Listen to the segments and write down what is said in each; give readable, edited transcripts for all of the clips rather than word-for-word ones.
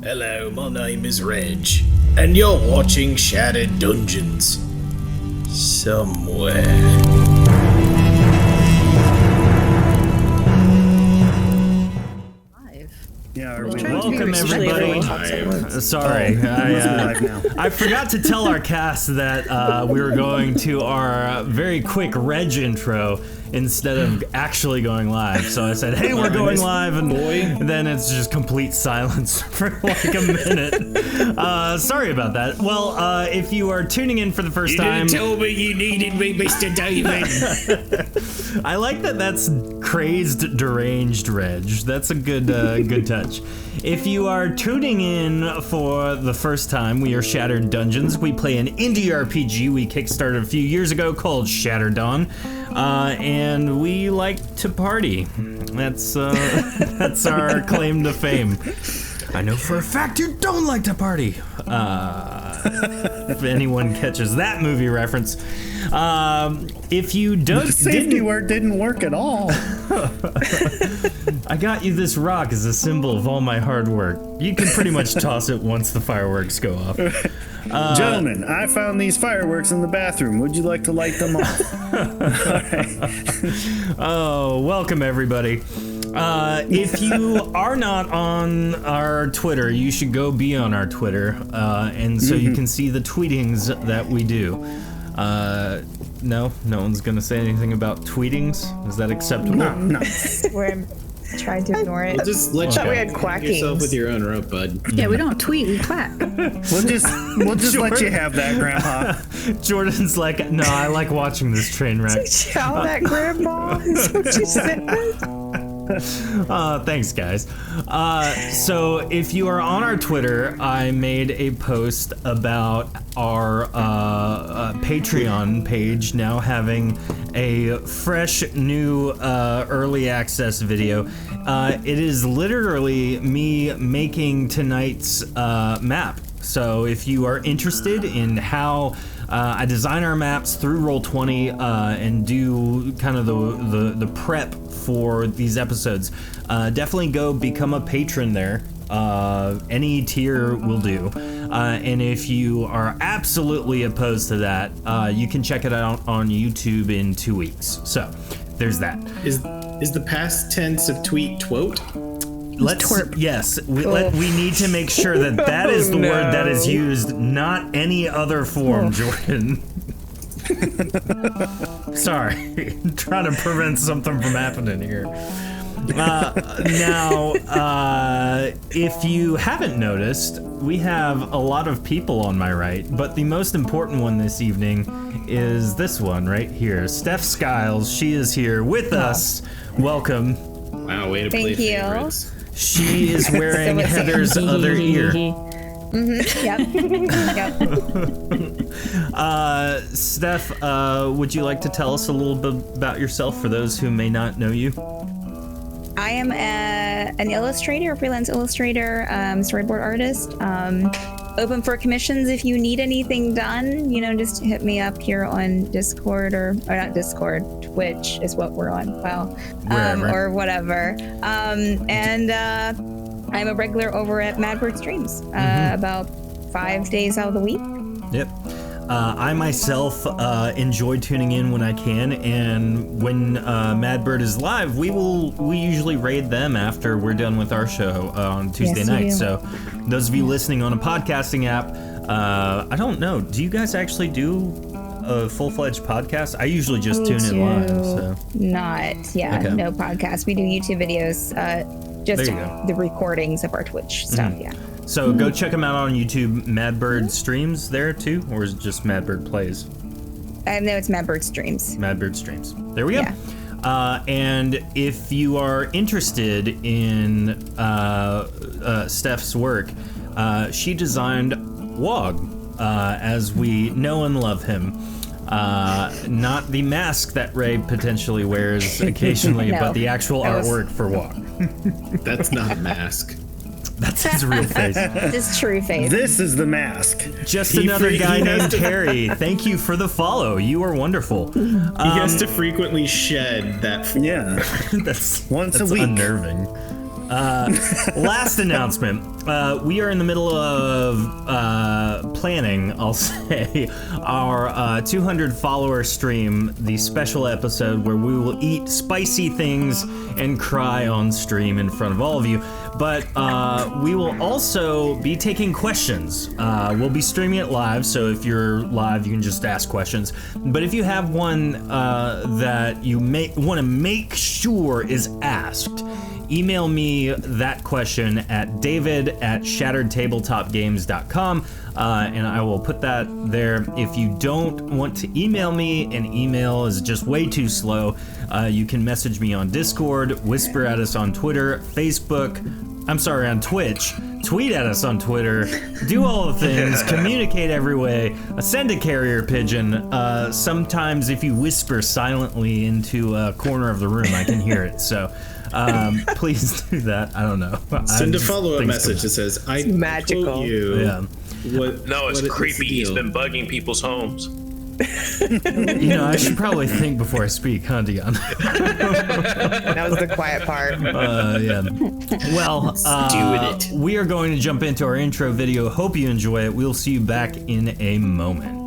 Hello, my name is Reg, and you're watching Shattered Dungeons. Somewhere. Yeah, welcome everybody. Sorry, I forgot to tell our cast that we were going to our very quick Reg intro instead of actually going live. So I said, "Hey, we're going live," and then it's just complete silence for like a minute. Sorry about that. Well, if you are tuning in for the first time, you didn't tell me you needed me, Mr. David. I like that. That's crazed, deranged Reg. That's a good, good touch. If you are tuning in for the first time, we are Shattered Dungeons. We play an indie RPG we kickstarted a few years ago called Shattered Dawn, and we like to party. That's our claim to fame. I know for a fact you don't like to party. If anyone catches that movie reference. If you don't... The safety word didn't work at all. I got you this rock as a symbol of all my hard work. You can pretty much toss it once the fireworks go off. Gentlemen, I found these fireworks in the bathroom. Would you like to light them off? Oh, welcome everybody. If you are not on our Twitter, you should go be on our Twitter, and so you can see the tweetings that we do. No one's gonna say anything about tweetings. Is that acceptable? No. We're trying to ignore it. We'll just let we had quackings. yourself with your own rope, bud. Yeah, we don't tweet, we quack. We'll just let you have that, Grandpa. Jordan's like, no, I like watching this train wreck. Shout that, Grandma. Is what you said. Thanks, guys. So if you are on our Twitter, I made a post about our Patreon page now having a fresh new early access video. It is literally me making tonight's map. So if you are interested in how I design our maps through Roll20 and do kind of the prep for these episodes, definitely go become a patron there. Any tier will do. And if you are absolutely opposed to that, you can check it out on YouTube in 2 weeks. So there's that. Is the past tense of tweet twote? Yes, we need to make sure that is the word that is used, not any other form, Jordan. Sorry, trying to prevent something from happening here. Now, if you haven't noticed, we have a lot of people on my right, but the most important one this evening is this one right here. Steph Skiles, she is here with us. Welcome. Wow, way to play favorites. She is wearing Heather's other ear. Yep. Steph, would you like to tell us a little bit about yourself for those who may not know you? I am an illustrator, a freelance illustrator, storyboard artist. Open for commissions if you need anything done. Just hit me up here on Discord or not Discord, Twitch is what we're on. Well, or whatever. And I'm a regular over at Madbird Streams, about 5 days out of the week. Yep. I myself enjoy tuning in when I can, and when Madbird is live, we usually raid them after we're done with our show on Tuesday night. So those of you listening on a podcasting app, I don't know, do you guys actually do a full-fledged podcast? I usually just tune in live. So. No podcast. We do YouTube videos, just the recordings of our Twitch stuff, So go check them out on YouTube. Madbird Streams there too, or is it just Madbird Plays? No, it's Madbird Streams. Madbird Streams. There we go. Yeah. And if you are interested in Steph's work, she designed Wog, as we know and love him. Not the mask that Ray potentially wears occasionally, but the actual artwork for Wog. That's not a mask. That's his real face. His true face. This is the mask. Just another guy named Terry. Thank you for the follow. You are wonderful. He has to frequently shed that. Yeah. that's once a week. Unnerving. Last announcement. We are in the middle of planning, I'll say, our 200 follower stream, the special episode where we will eat spicy things and cry on stream in front of all of you. But we will also be taking questions. We'll be streaming it live, so if you're live, you can just ask questions. But if you have one that you want to make sure is asked, email me that question at david@shatteredtabletopgames.com, and I will put that there. If you don't want to email me, and email is just way too slow, you can message me on Discord, whisper at us on Twitter, on Twitch, tweet at us on Twitter, do all the things, communicate every way, send a carrier pigeon. Sometimes if you whisper silently into a corner of the room, I can hear it, so please do that. I don't know. Send a follow-up message that says, I magical. told you. Yeah. No, it's creepy. He's been bugging people's homes. I should probably think before I speak, huh, Dion? That was the quiet part. Yeah. Well, we are going to jump into our intro video. Hope you enjoy it. We'll see you back in a moment.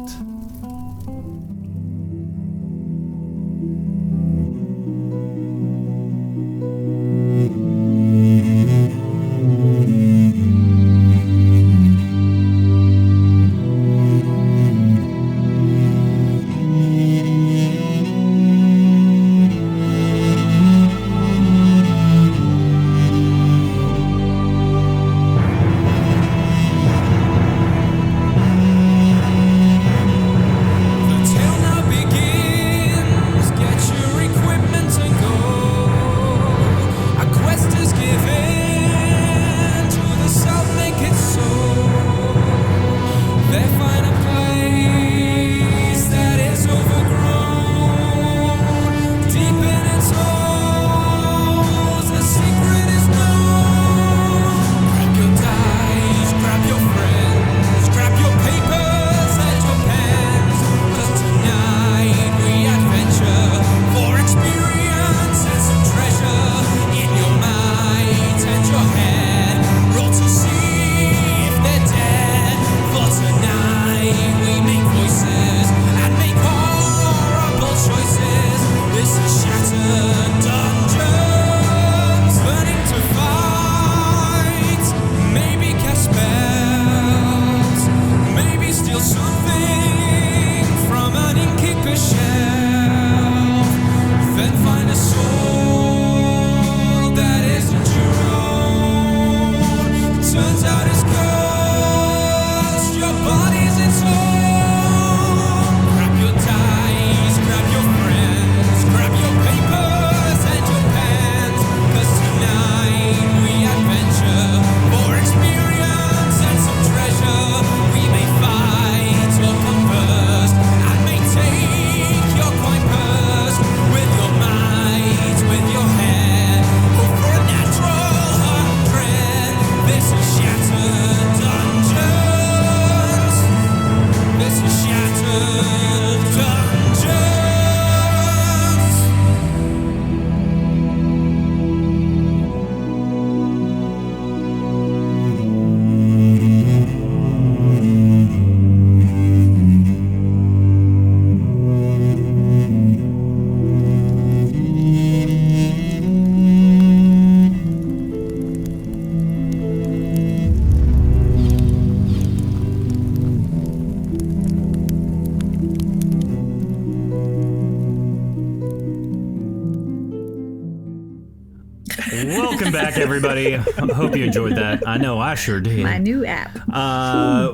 Welcome back, everybody. Hope you enjoyed that. I know I sure did. My new app.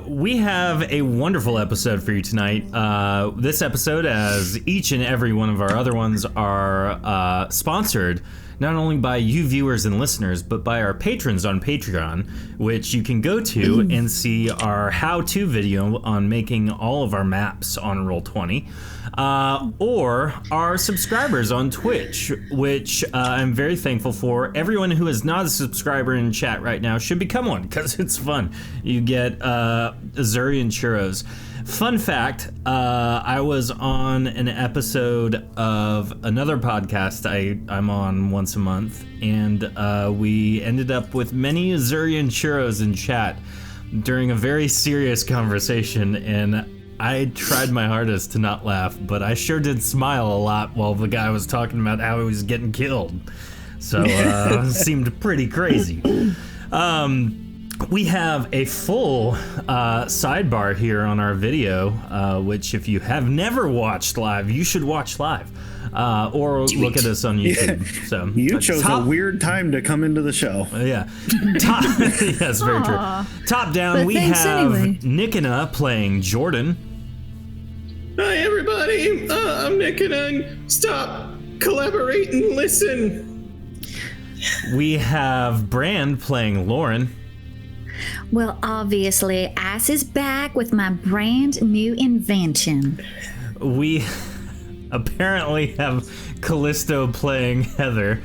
We have a wonderful episode for you tonight. This episode, as each and every one of our other ones, are sponsored not only by you viewers and listeners, but by our patrons on Patreon, which you can go to and see our how-to video on making all of our maps on Roll20. Or our subscribers on Twitch, which I'm very thankful for. Everyone who is not a subscriber in chat right now should become one, because it's fun. You get Azuri and churros. Fun fact, I was on an episode of another podcast I'm on once a month, and we ended up with many Azurian churros in chat during a very serious conversation, and I tried my hardest to not laugh, but I sure did smile a lot while the guy was talking about how he was getting killed. So it seemed pretty crazy. We have a full sidebar here on our video, which if you have never watched live, you should watch live. Or look at us on YouTube. So You chose a weird time to come into the show. Yeah. Yes, very true. Top down, But we thanks have anyway. Nikina playing Jordan. Hi, everybody. I'm Nick and stop, collaborate, and listen. We have Brand playing Lauren. Well, obviously, Ass is back with my brand new invention. We apparently have Callisto playing Heather.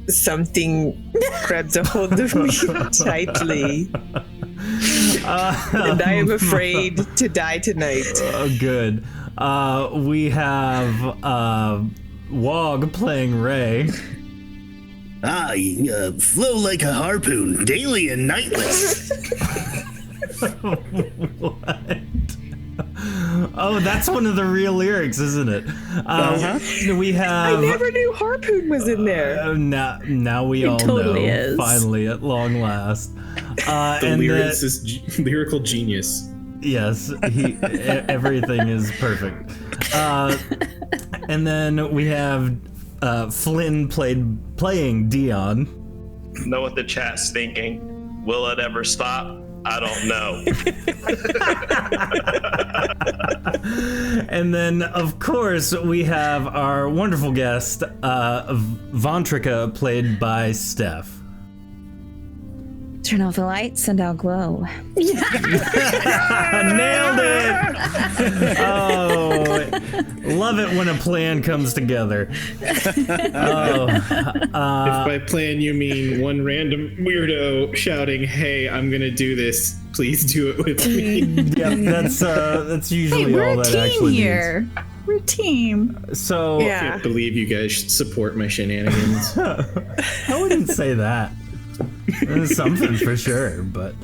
Something grabs a hold of me tightly. And I am afraid to die tonight. Good. We have Wog playing Ray. I flow like a harpoon, daily and nightless. What? Oh, that's one of the real lyrics, isn't it? We have. I never knew Harpoon was in there. Now we all totally know. is. Finally, at long last. And Lyrical genius. yes, everything is perfect. And then we have Flynn playing Dion. Know what the chat's thinking? Will it ever stop? I don't know. And then, of course, we have our wonderful guest, Vontrika, played by Steph. Turn off the lights and I'll glow. Nailed it! Oh, love it when a plan comes together. If by plan you mean one random weirdo shouting, "Hey, I'm gonna do this. Please do it with me." Yep, that's usually Hey, we're all a that team actually here. We're a team. means. So I Yeah. can't believe you guys support my shenanigans. I wouldn't say that. There's something for sure, but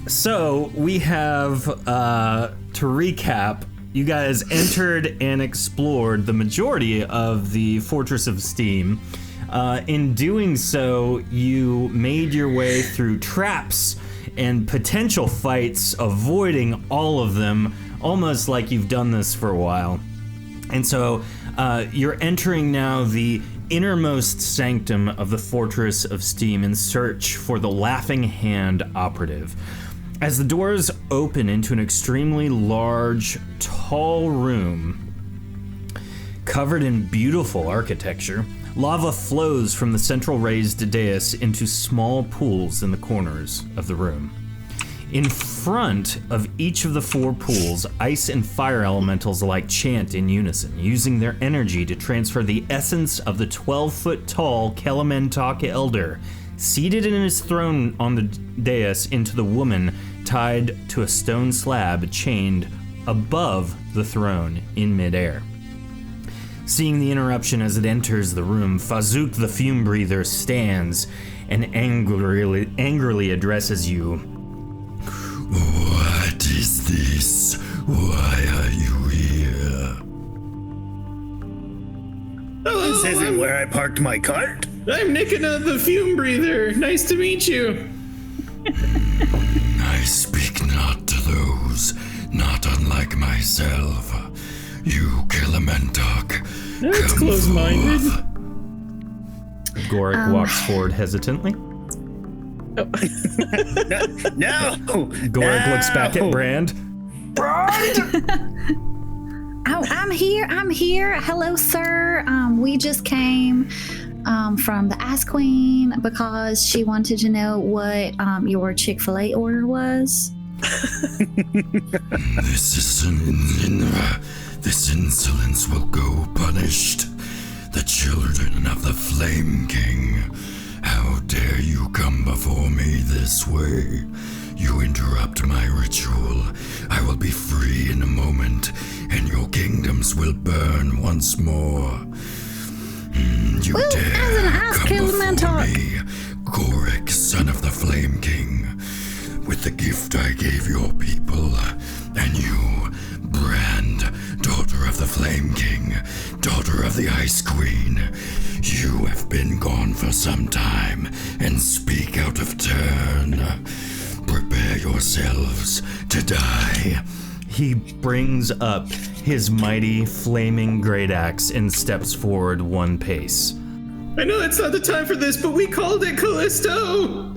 so we have to recap. You guys entered and explored the majority of the Fortress of Steam. In doing so, you made your way through traps and potential fights, avoiding all of them, almost like you've done this for a while. And so you're entering now the innermost sanctum of the Fortress of Steam in search for the Laughing Hand operative. As the doors open into an extremely large, tall room covered in beautiful architecture, lava flows from the central raised dais into small pools in the corners of the room. In front of each of the four pools, ice and fire elementals alike chant in unison, using their energy to transfer the essence of the 12-foot-tall Kelementok Elder, seated in his throne on the dais, into the woman tied to a stone slab chained above the throne in midair. Seeing the interruption as it enters the room, Fazook the Fume Breather stands and angrily addresses you. What is this? Why are you here? Hello, This isn't where I parked my cart. I'm Nikina the Fume Breather. Nice to meet you. I speak not to those, not unlike myself. You, Kelementok, That's come close-minded. forth. Gorik walks forward hesitantly. No. Gorik looks back at Brand. Oh, I'm here. Hello, sir. We just came from the Ice Queen because she wanted to know what your Chick-fil-A order was. This insolence will go punished. The children of the Flame King. How dare you come before me this way? You interrupt my ritual. I will be free in a moment, and your kingdoms will burn once more. You Well, dare as an ass come before elemental. me, Gorik, son of the Flame King, with the gift I gave your people, and you, Brand, daughter of the Flame King, daughter of the Ice Queen. You have been gone for some time, and speak out of turn. Prepare yourselves to die. He brings up his mighty flaming great axe and steps forward 1 pace. I know it's not the time for this, but we called it Callisto.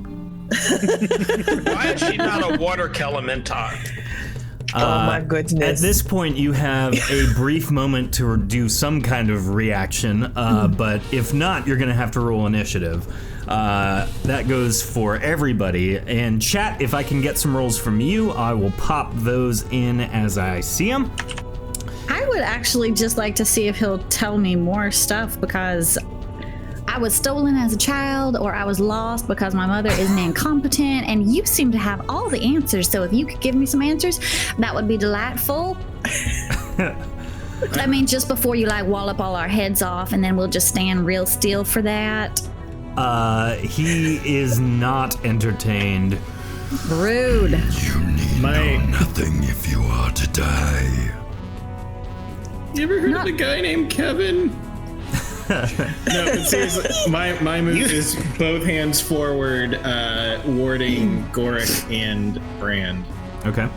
Why is she not a water elemental? Oh my goodness. At this point, you have a brief moment to do some kind of reaction, but if not, you're going to have to roll initiative. That goes for everybody. And chat, if I can get some rolls from you, I will pop those in as I see them. I would actually just like to see if he'll tell me more stuff, because I was stolen as a child, or I was lost because my mother is an incompetent, and you seem to have all the answers. So if you could give me some answers, that would be delightful. I mean, just before you like wallop all our heads off, and then we'll just stand real still for that. He is not entertained. Rude. You need know nothing if you are to die. You ever heard of a guy named Kevin? No, but seriously, my move is both hands forward, warding Gorik and Brand. Okay.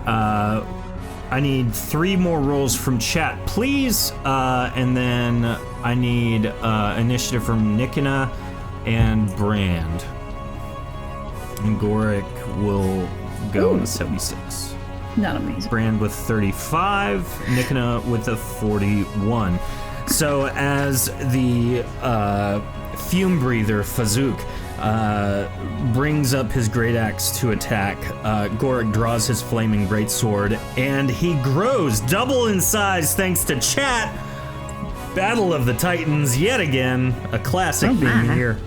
I need 3 more rolls from chat, please. And then I need initiative from Nikina and Brand. And Gorik will go to 76. Not amazing. Brand with 35, Nikina with a 41. So as the Fume Breather, Fazook, brings up his great axe to attack, Gorik draws his flaming greatsword, and he grows double in size thanks to chat. Battle of the Titans yet again, a classic theme here.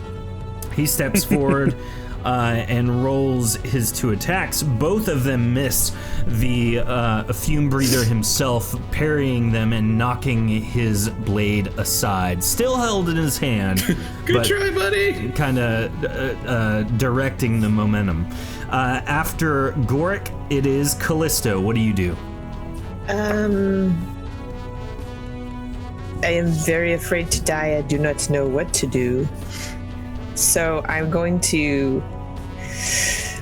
He steps forward and rolls his 2 attacks. Both of them miss. The Fume Breather himself parrying them and knocking his blade aside. Still held in his hand. Good try, buddy! Kind of directing the momentum. After Gorik, it is Callisto. What do you do? I am very afraid to die. I do not know what to do. So I'm going to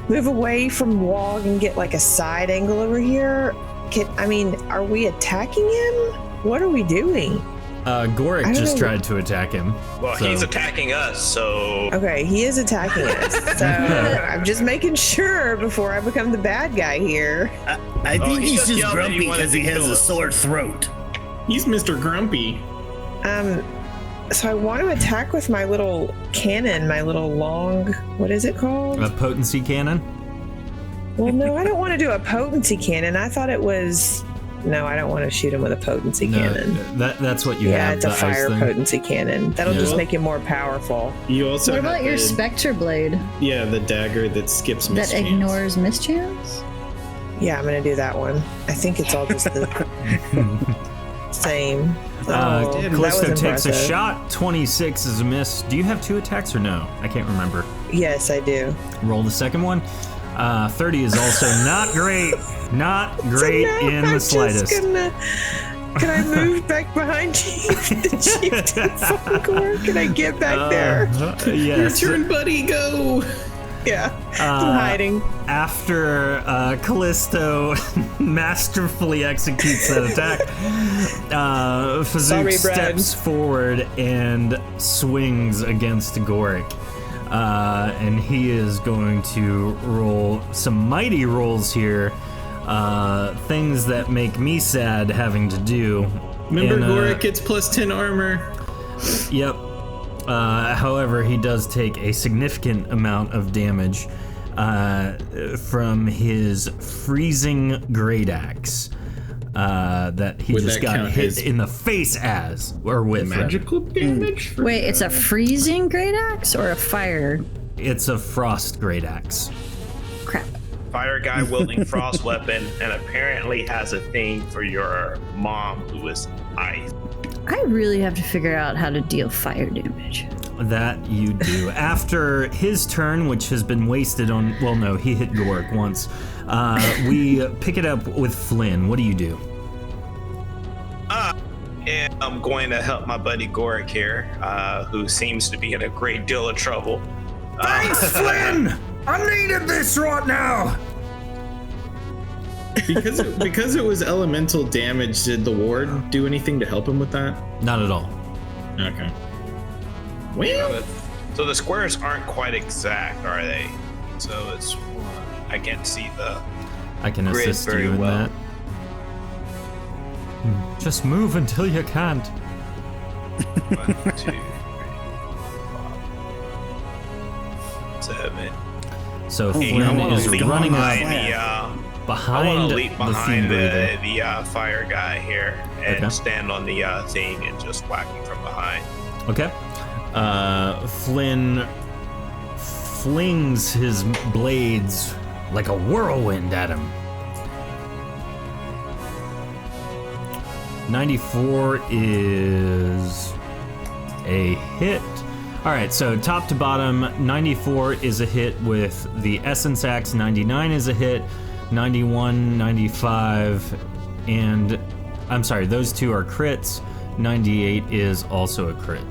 move away from Wog and get like a side angle over here. Are we attacking him? What are we doing? Gorik just tried to attack him. Well, he's attacking us, so... Okay, he is attacking us. So I'm just making sure before I become the bad guy here. I think he he's just just yelled that he grumpy wanted because to he has kill a us. sore throat. He's Mr. Grumpy. So I want to attack with my little cannon, my little long, what is it called? A potency cannon? Well, no, I don't want to do a potency cannon. I thought it was... No, I don't want to shoot him with a potency cannon. That's what you Yeah, have. it's a the ice fire thing. potency cannon. That'll Yeah. just make him more powerful. You also What have about your the- Spectre Blade Yeah, the dagger that skips that mischance. ignores mischance? Yeah, I'm going to do that one. I think it's all just the same. Callisto takes a impressive. shot. 26 is a miss. Do you have 2 attacks or no? I can't remember. Yes, I do. Roll the second one. 30 is also not great. Not great So now in I'm the just slightest. Can I move back behind you, the chieftain Falcor? Can I get back there? Yes. Your turn, buddy, go! Yeah, I'm hiding. After Callisto masterfully executes that attack, Fazook Sorry, Brad. steps forward and swings against Gorik. And he is going to roll some mighty rolls here. Things that make me sad having to do. Remember, And, Gorik gets plus 10 armor. Yep. However, he does take a significant amount of damage from his freezing great axe that he Would just that got count hit as in the face with. Magical damage? Wait, it's a freezing great axe or a fire? It's a frost great axe. Crap. fire guy wielding frost weapon, and apparently has a thing for your mom, who is ice. I really have to figure out how to deal fire damage. That you do. After his turn, which has been wasted on, well, no, he hit Gorik once. We pick it up with Flynn. What do you do? And I'm going to help my buddy Gorik here, who seems to be in a great deal of trouble. Thanks, Flynn! I needed this right now! Because it was elemental damage, did the ward do anything to help him with that? Not at all. Okay. Well, So the squares aren't quite exact, are they? So it's, I can't see the I can grid assist very you in well. that. Just move until you can't. 1, 2, 3, 4, 5, 7. So I Flynn want is to leap running behind up I behind want to leap the Fume behind Breather. the fire guy here and Okay. stand on the thing and just whack him from behind. Okay. Flynn flings his blades like a whirlwind at him. 94 is a hit. All right, so top to bottom, 94 is a hit with the Essence Axe, 99 is a hit, 91, 95, and I'm sorry, those two are crits. 98 is also a crit.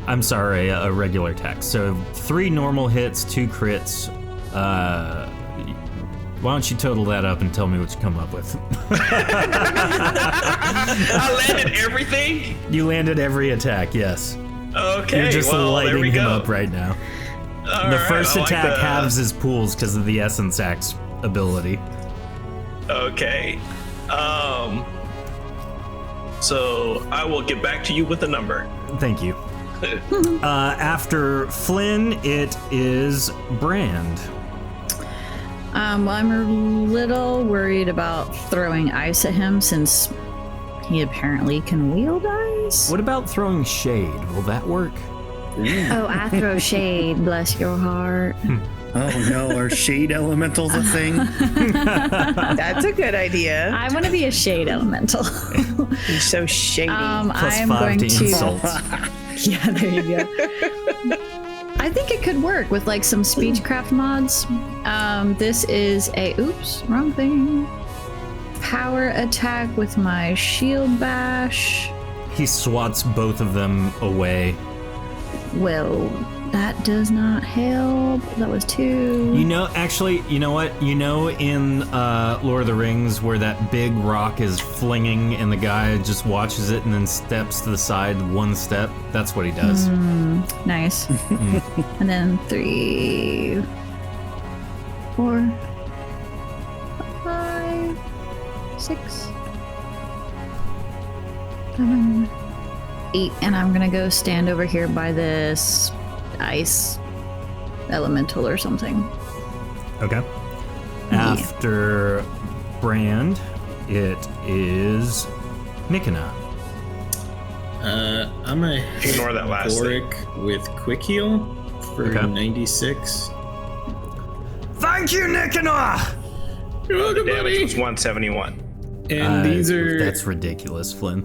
I'm sorry, a regular attack. So 3 normal hits, 2 crits. Why don't you total that up and tell me what you come up with? I landed everything? You landed every attack, yes. Okay, You're just well, there lighting we him go. up right now. All The right, first I like attack the- halves his pools because of the Essence Axe ability. Okay. So I will get back to you with a number. Thank you. After Flynn, it is Brand. Well, I'm a little worried about throwing ice at him since he apparently can wield ice. What about throwing shade? Will that work? Oh, I throw shade, bless your heart. Oh no, are shade elementals a thing? That's a good idea. I want to be a shade elemental. You're so shady. Plus I'm 5 going to to. insult. Yeah, there you go. I think it could work with like some speechcraft mods. This is a wrong thing. Power attack with my shield bash. He swats both of them away. Well, that does not help. That was 2. You know, actually, you know what? You know in Lord of the Rings where that big rock is flinging and the guy just watches it and then steps to the side 1 step? That's what he does. Nice. And then 3, 4, 5, 6, 7, 8, and I'm gonna go stand over here by this ice elemental or something. Okay. After Brand, it is Nikana. I'm gonna hit Ignore that last thing. Gorik with quick heal for Okay. 96. Thank you, Nikana! You're welcome, Damage buddy. was 171. And these are That's ridiculous, Flynn.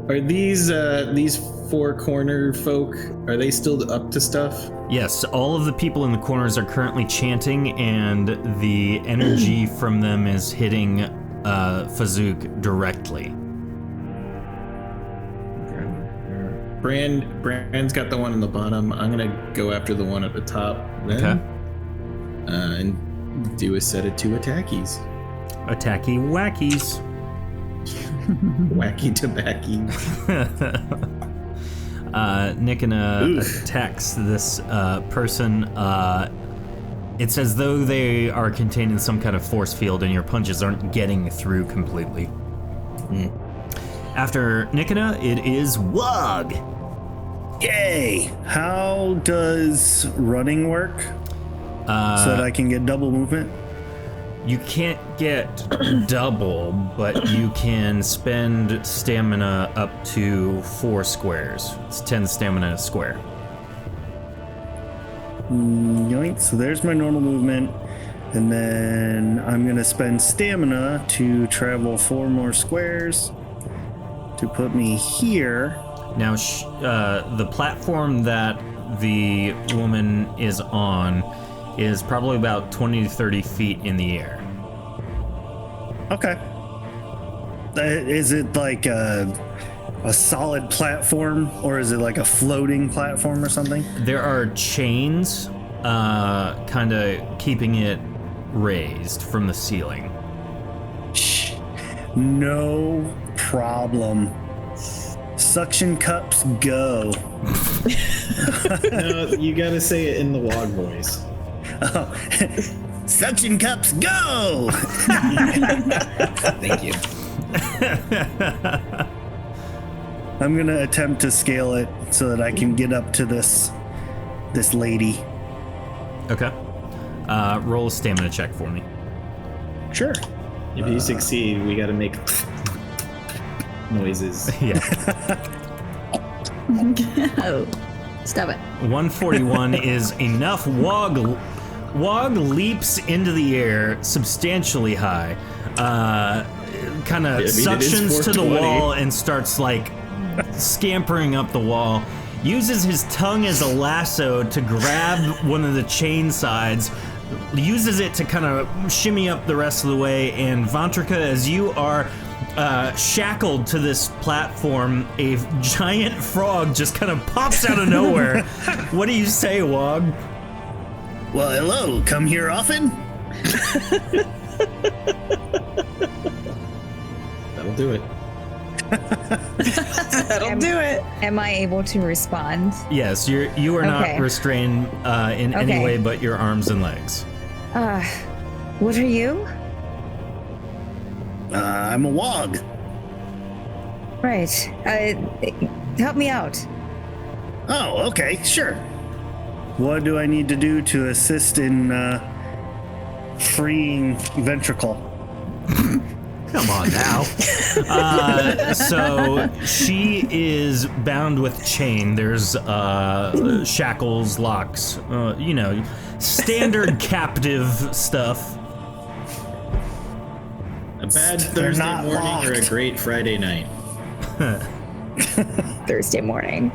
are these 4 corner folk? Are they still up to stuff? Yes, all of the people in the corners are currently chanting, and the energy from them is hitting Fazook directly. Brand's got the one on the bottom. I'm gonna go after the one at the top then. Okay. And do a set of 2 attackies. Attacky wackies. Wacky tobacky. Nikana attacks this person. It's as though they are contained in some kind of force field and your punches aren't getting through completely. After Nikana, it is Wug. Yay! How does running work? So that I can get double movement? You can't get double, but you can spend stamina up to 4 squares. It's 10 stamina a square. Yoink. So there's my normal movement. And then I'm going to spend stamina to travel 4 more squares to put me here. Now, the platform that the woman is on is probably about 20 to 30 feet in the air. Okay. Is it like a solid platform, or is it like a floating platform or something? There are chains kind of keeping it raised from the ceiling. No problem. Suction cups go. No, you gotta say it in the Wog voice. Oh. Suction cups go. Thank you. I'm gonna attempt to scale it so that I can get up to this lady. Okay. Roll a stamina check for me. Sure. If you succeed, we gotta make noises. Yeah. Oh, stop it. 141 is enough. Wog leaps into the air substantially high, kind of suctions to the wall and starts like scampering up the wall. Uses his tongue as a lasso to grab one of the chain sides, uses it to kind of shimmy up the rest of the way. And Vantrika, as you are shackled to this platform, a giant frog just kind of pops out of nowhere. What do you say, Wog? Well, hello. Come here often? That'll do it. That'll do it. Am I able to respond? Yes, you are not Okay. restrained in any Okay. way but your arms and legs. What are you? I'm a wog. Right. Help me out. Oh, okay, sure. What do I need to do to assist in freeing Ventricle? Come on now. So she is bound with chain. There's shackles, locks, standard captive stuff. A bad They're Thursday not morning or a locked. great Friday night. Thursday morning.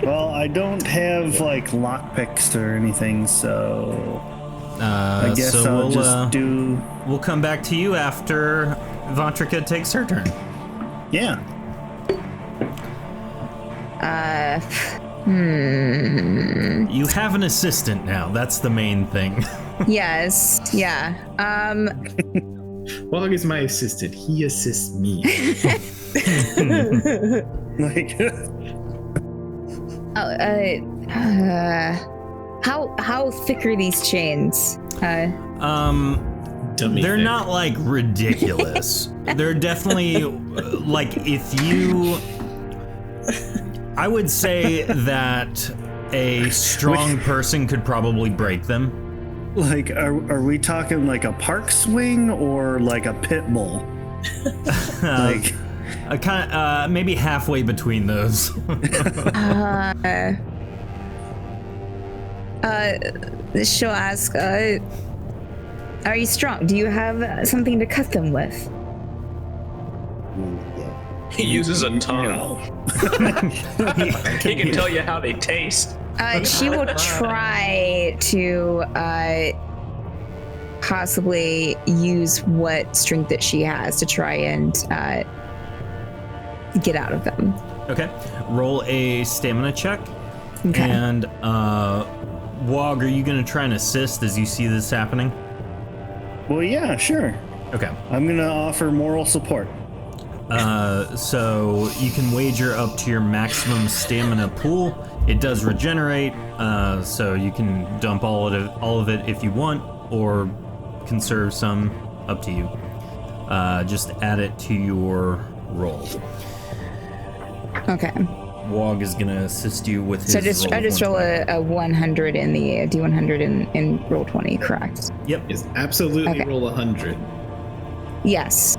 Well, I don't have like lockpicks or anything, so I guess so I'll we'll, just do. We'll come back to you after Vantrika takes her turn. Yeah. You have an assistant now. That's the main thing. Yes. Yeah. Wog is my assistant. He assists me. Like. How thick are these chains? Dummy They're thick. not like ridiculous. They're definitely like if you. I would say that a strong person could probably break them. Like, are we talking like a park swing or like a pit bull? Like, Kind of maybe halfway between those. She'll ask, are you strong? Do you have something to cut them with? He uses a tongue. He can tell you how they taste. She will try to possibly use what strength that she has to try and get out of them. Okay. Roll a stamina check. Okay. And Wog, are you going to try and assist as you see this happening? well, yeah, sure. Okay. I'm gonna offer moral support. So you can wager up to your maximum stamina pool. It does regenerate, so you can dump all of it if you want, or conserve some. Up to you. Just add it to your roll. Okay. Wog is gonna assist you with his So I roll just of roll 120. a 100 in the D100 in roll 20, correct? Yep. Is absolutely Okay. roll 100. Yes.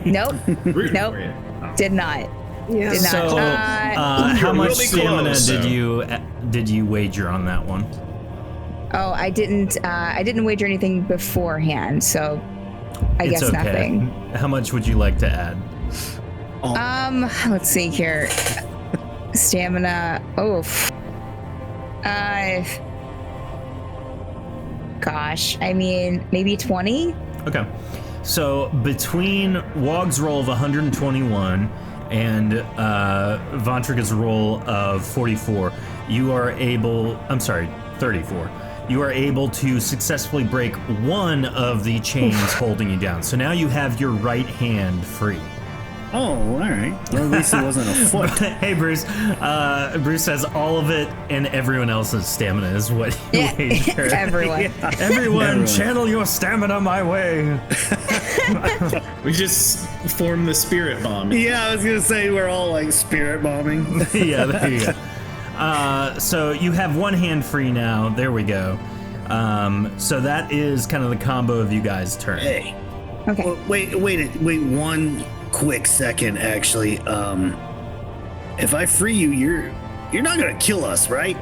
Nope. Rooting Nope. for you. Oh. Did not. Yeah. Did not. So, how much really stamina close, did you wager on that one? Oh, I didn't wager anything beforehand, so I guess nothing. How much would you like to add? Let's see here. Stamina. Gosh, I mean, maybe 20? Okay. So between Wog's roll of 121 and Vontrika's roll of 44, you are able, 34. You are able to successfully break one of the chains holding you down. So now you have your right hand free. Oh, all right. Well, at least it wasn't a foot. Hey, Bruce. Bruce says all of it and everyone else's stamina is what you wager. Everyone. Everyone, channel your stamina my way. We just formed the spirit bomb. Yeah, I was going to say we're all like spirit bombing. Yeah, there you go. So you have one hand free now. There we go. So that is kind of the combo of you guys' turn. Hey. Okay. Well, wait one quick second, actually. If I free you, you're not going to kill us, right?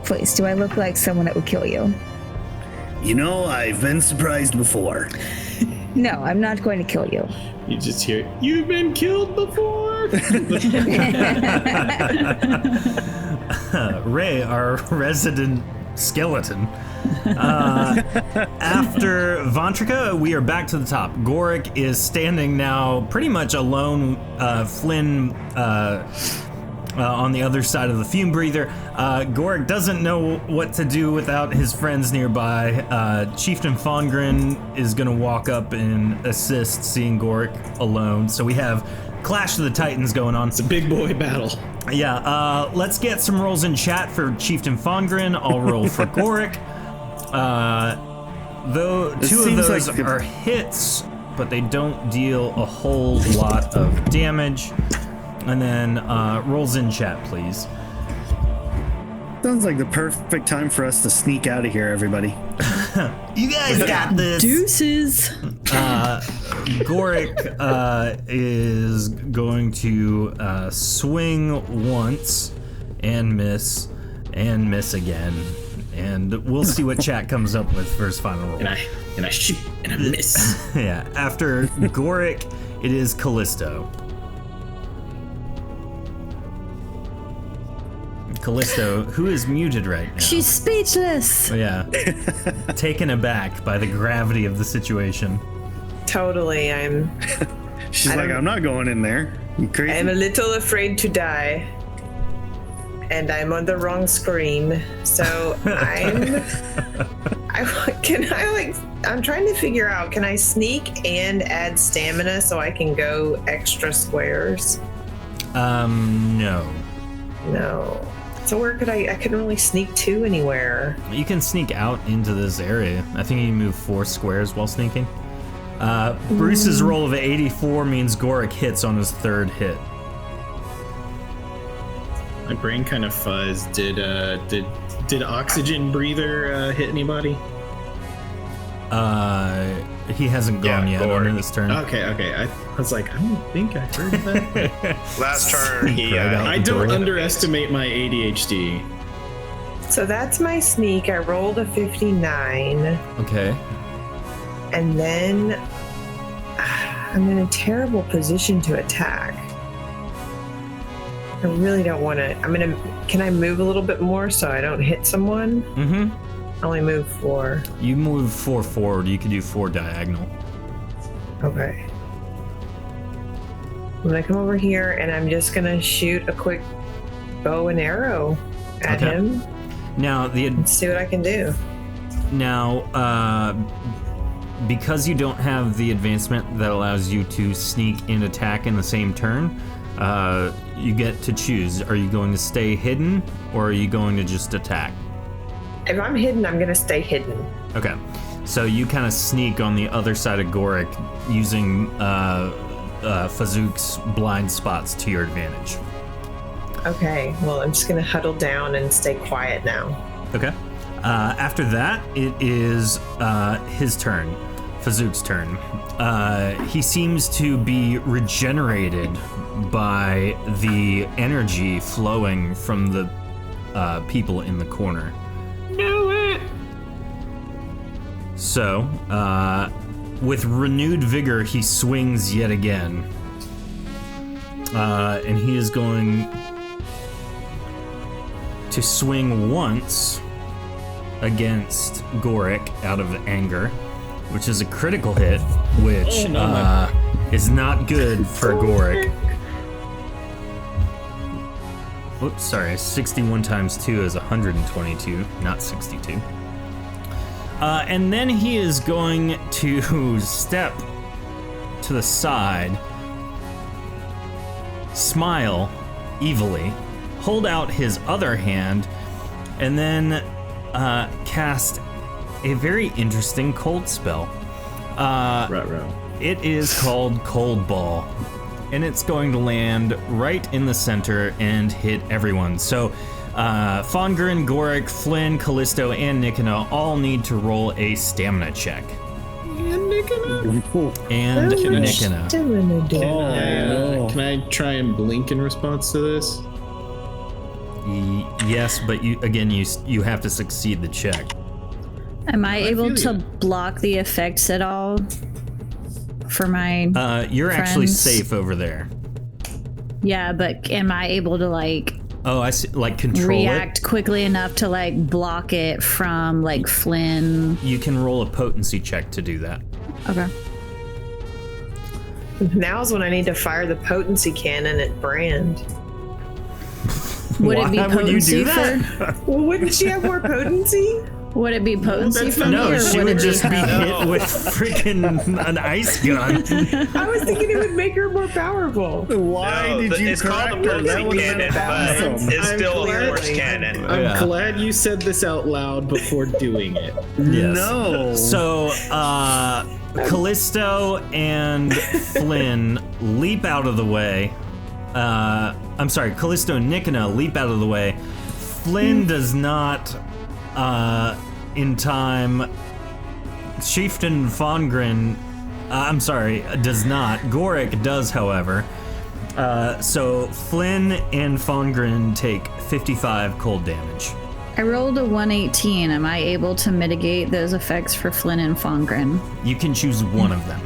Please, do I look like someone that would kill you? You know, I've been surprised before. No, I'm not going to kill you. You just hear, you've been killed before. Ray, our resident skeleton. After Vontrika, we are back to the top. Goric is standing now pretty much alone. Flynn on the other side of the Fume Breather. Goric doesn't know what to do without his friends nearby. Chieftain Fongren is going to walk up and assist, seeing Goric alone. So we have Clash of the Titans going on. It's a big boy battle. Yeah, let's get some rolls in chat for Chieftain Fongren. I'll roll for Goric. Though two of those are hits, but they don't deal a whole lot of damage. And then rolls in chat, please. Sounds like the perfect time for us to sneak out of here, everybody. You guys got this. Deuces. Goric is going to swing once and miss again. And we'll see what chat comes up with for his final roll. And I shoot and I miss. Yeah, after Goric, it is Callisto. Callisto, who is muted right now. She's speechless. Yeah. Taken aback by the gravity of the situation. Totally. She's like, I'm not going in there. You crazy? I'm a little afraid to die. And I'm on the wrong screen. So I'm trying to figure out, can I sneak and add stamina so I can go extra squares? No. No. So where could I couldn't really sneak to anywhere. You can sneak out into this area. I think you can move 4 squares while sneaking. Bruce's roll of 84 means Goric hits on his 3rd hit. My brain kind of fuzzed. Did Oxygen Breather hit anybody? He hasn't gone yet on this turn. Okay. I was like, I don't think I heard that. Last turn, he. I don't underestimate my ADHD. So that's my sneak. I rolled a 59. Okay. And then I'm in a terrible position to attack. I really don't want to. Can I move a little bit more so I don't hit someone? Mm-hmm. I only move 4. You move 4 forward. You can do 4 diagonal. Okay. I'm gonna come over here and I'm just gonna shoot a quick bow and arrow at him. Now and see what I can do. Now, because you don't have the advancement that allows you to sneak and attack in the same turn, you get to choose. Are you going to stay hidden or are you going to just attack? If I'm hidden, I'm gonna stay hidden. Okay. So you kind of sneak on the other side of Goric using Fazook's blind spots to your advantage. Okay, well, I'm just gonna huddle down and stay quiet now. Okay. After that, it is his turn. Fazook's turn. He seems to be regenerated by the energy flowing from the people in the corner. Do it! So, with renewed vigor, he swings yet again. And he is going to swing once against Gorik out of anger, which is a critical hit, which is not good for Gorik. Oops, sorry, 61 times 2 is 122, not 62. And then he is going to step to the side, smile evilly, hold out his other hand, and then cast a very interesting cold spell. It is called Cold Ball, and it's going to land right in the center and hit everyone. So Fongrin, Gorik, Flynn, Callisto, and Nikina all need to roll a stamina check. And Nikina. And Nikina. Can I try and blink in response to this? Yes, but you have to succeed the check. Am I able to block the effects at all for my you're friends? Actually safe over there. Yeah, but am I able to Oh, I see. Like control react quickly enough to block it from Flynn? You can roll a potency check to do that. Okay. Now's when I need to fire the potency cannon at Brand. Would it be potency would you do that? Well, wouldn't she have more potency? Would it be potency for me? No, or she would would it just be be hit with freaking an ice gun. I was thinking it would make her more powerful. Why did you It's called the correct her? That potency would cannon, have been but awesome. it's still a glad- force cannon. I'm glad you said this out loud before doing it. Yes. No. So, Callisto and Flynn leap out of the way. I'm sorry, Callisto and Nikina leap out of the way. Flynn does not, in time. Chieftain Fongrin, does not. Gorik does, however. So Flynn and Fongrin take 55 cold damage. I rolled a 118. Am I able to mitigate those effects for Flynn and Fongrin? You can choose one of them.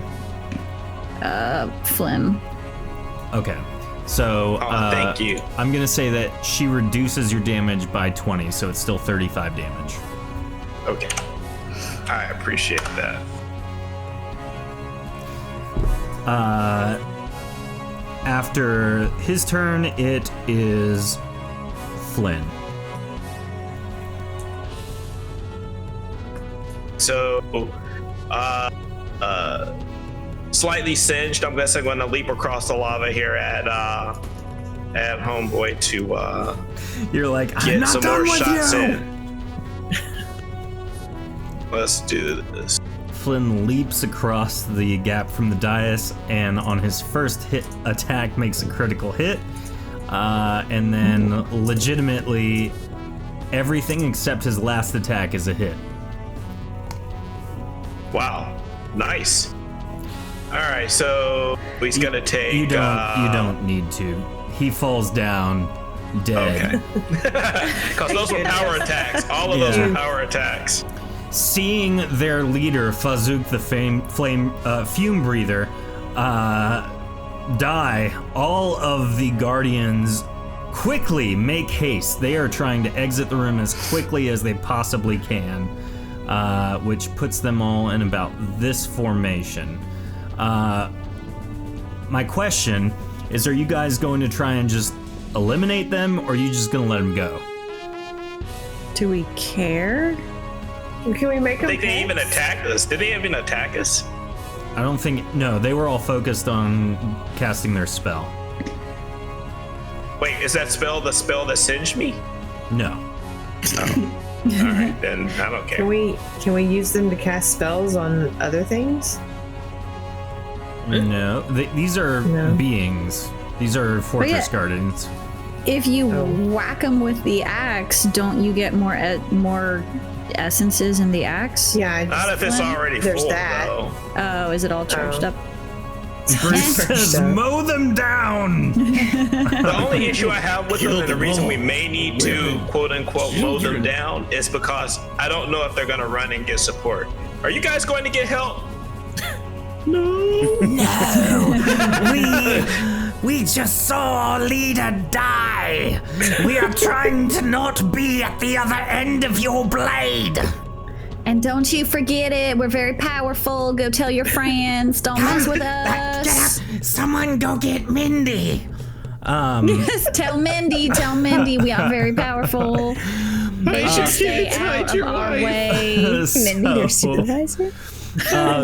Flynn. Okay. So, Thank you. I'm gonna say that she reduces your damage by 20, so it's still 35 damage. Okay. I appreciate that. After his turn, it is Flynn. So, slightly singed. I'm guessing I'm going to leap across the lava here at Homeboy to You're like, I'm get not some done more with shots you. in. Let's do this. Flynn leaps across the gap from the dais, and on his first hit attack makes a critical hit, and then legitimately everything except his last attack is a hit. Wow, nice. All right, so he's gonna take. You don't need to. He falls down dead. Okay. Because those were power attacks. All of those were power attacks. Seeing their leader, Fazook the Fume Breather, die, all of the Guardians quickly make haste. They are trying to exit the room as quickly as they possibly can, which puts them all in about this formation. My question is, are you guys going to try and just eliminate them, or are you just going to let them go? Do we care? Can we make them? They didn't even attack us. Did they even attack us? I don't think. No, they were all focused on casting their spell. Wait, is that spell the spell that singed me? No. Oh. All right, then I don't care. Can we use them to cast spells on other things? No. These are beings. These are Fortress Guardians. If you whack them with the axe, don't you get more essences in the axe? Yeah. Not if it's already There's full, that. though. Oh, is it all charged up? Bruce says, mow them down. The only issue I have with them, and the reason we may need to quote unquote mow them down, is because I don't know if they're going to run and get support. Are you guys going to get help? No. We just saw our leader die. We are trying to not be at the other end of your blade. And don't you forget it. We're very powerful. Go tell your friends. Don't mess with us. Someone go get Mindy. Yes, tell Mindy. We are very powerful. They should stay out of our way. Mindy, your supervisor?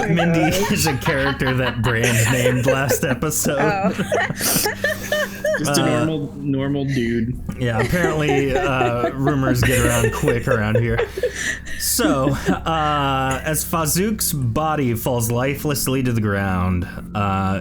Mindy is a character that Brand named last episode. Just a normal dude. Yeah, apparently rumors get around quick around here. So, as Fazook's body falls lifelessly to the ground,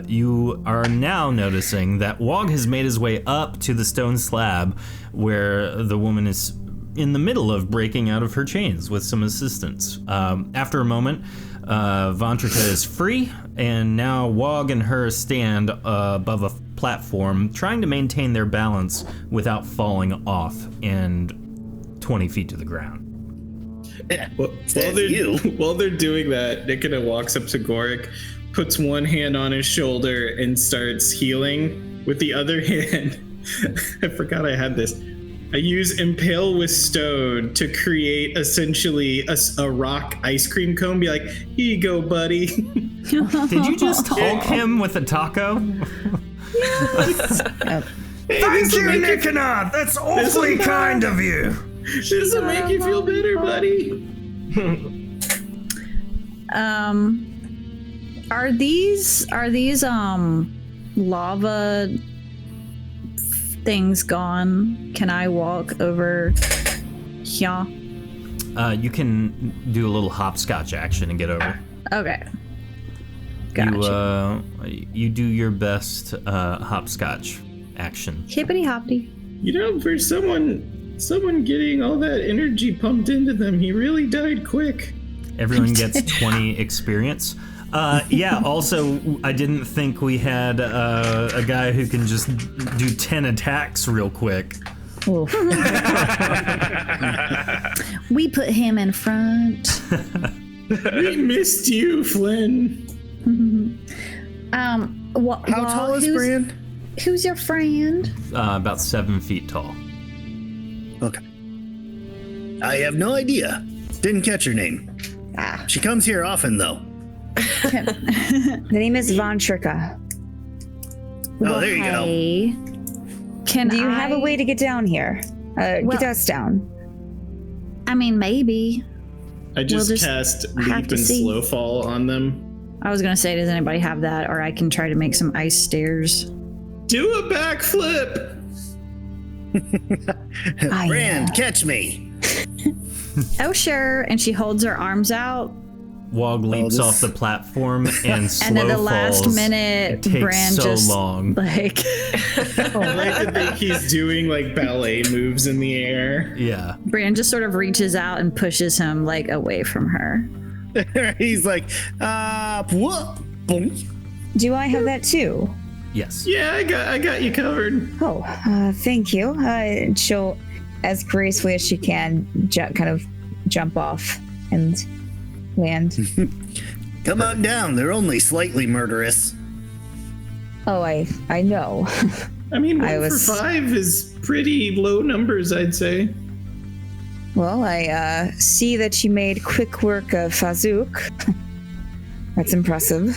you are now noticing that Wog has made his way up to the stone slab where the woman is in the middle of breaking out of her chains with some assistance. After a moment, Vantrika is free, and now Wog and her stand above a platform, trying to maintain their balance without falling off and 20 feet to the ground. While they're doing that, Nikita walks up to Gorik, puts one hand on his shoulder, and starts healing. With the other hand, I forgot I had this. I use Impale with Stone to create essentially a rock ice cream cone. Be like, here you go, buddy. Did you just Hulk him with a taco? Yes. Thank you, Nikita. That's awfully kind of you. This will make you feel better, buddy. Are these lava things gone? Can I walk over here? You can do a little hopscotch action and get over. Okay. Gotcha. You do your best hopscotch action. Hippity hoppity. You know, for someone getting all that energy pumped into them, he really died quick. Everyone gets 20 experience. Yeah, also, I didn't think we had a guy who can just do 10 attacks real quick. We put him in front. We missed you, Flynn. How tall is Brand? Who's your friend? About 7 feet tall. Okay. I have no idea. Didn't catch her name. She comes here often, though. The name is Vantrika. Oh, there you go. Do you have a way to get down here? Get us down. I mean, maybe. I just cast Leap and Slow Fall on them. I was going to say, does anybody have that? Or I can try to make some ice stairs. Do a backflip! Brand, catch me. Oh, sure. And she holds her arms out. Wog leaps off the platform and slow and at the falls. last minute, it takes Brand so just long. Like I like to think he's doing like ballet moves in the air. Yeah. Brand just sort of reaches out and pushes him like away from her. He's like, what? Do I have that too? Yes. Yeah, I got you covered. Oh, thank you. She'll, as gracefully as she can, kind of jump off and land. Come on down. They're only slightly murderous. Oh, I know. I mean, 1 for 5 is pretty low numbers, I'd say. Well, I see that you made quick work of Fazook. That's impressive.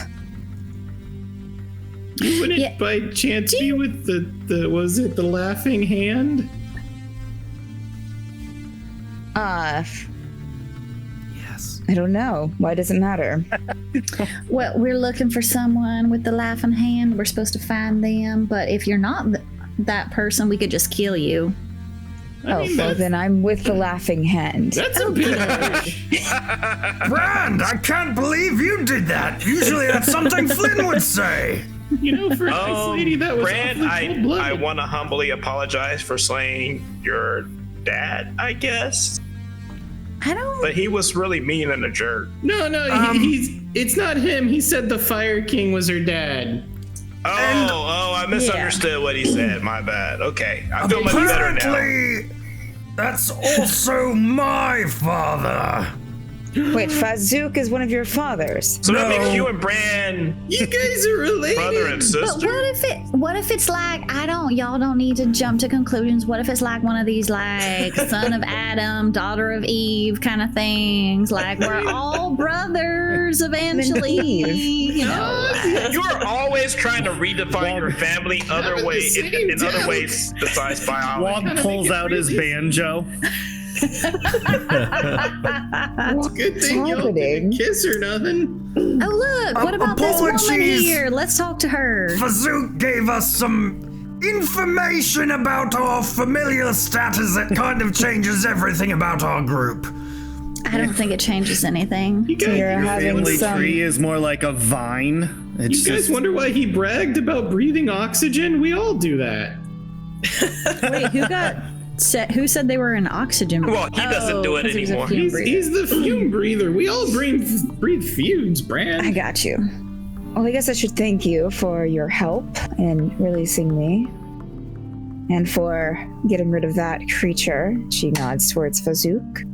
You wouldn't by chance be with the was it the laughing hand? Yes. I don't know. Why does it matter? Well, we're looking for someone with the laughing hand. We're supposed to find them, but if you're not that person, we could just kill you. Well, then I'm with the laughing hand. That's a bit harsh. Brand, I can't believe you did that. Usually that's something Flynn would say. You know, for a nice lady, that was Brand, awfully cold-blooded. I want to humbly apologize for slaying your dad, I guess. I don't. But he was really mean and a jerk. No, it's not him. He said the Fire King was her dad. I misunderstood what he said. My bad. Okay, I feel much better now. Apparently, that's also my father. Wait, Fazook is one of your fathers. So that makes you and Bran You guys are related. brother and But sister. what if it's like, y'all don't need to jump to conclusions. What if it's like one of these like son of Adam, daughter of Eve kind of things? Like we're all brothers eventually, you know. You are always trying to redefine your family in other ways besides biology. Wog pulls out his banjo. It's a good thing y'all didn't kiss or nothing. Oh look, what about this woman Apologies. here? Let's talk to her. Fazook gave us some information about our familiar status that kind of changes everything about our group. I don't think it changes anything. You guys, You're having Family some. tree is more like a vine. It's you guys just wonder why he bragged about breathing oxygen? We all do that. Wait, who said they were in oxygen? Well, he doesn't do it 'cause he was a anymore. fume breather. He's the fume breather. We all breathe fumes, Bran. I got you. Well, I guess I should thank you for your help in releasing me. And for getting rid of that creature. She nods towards Fazook.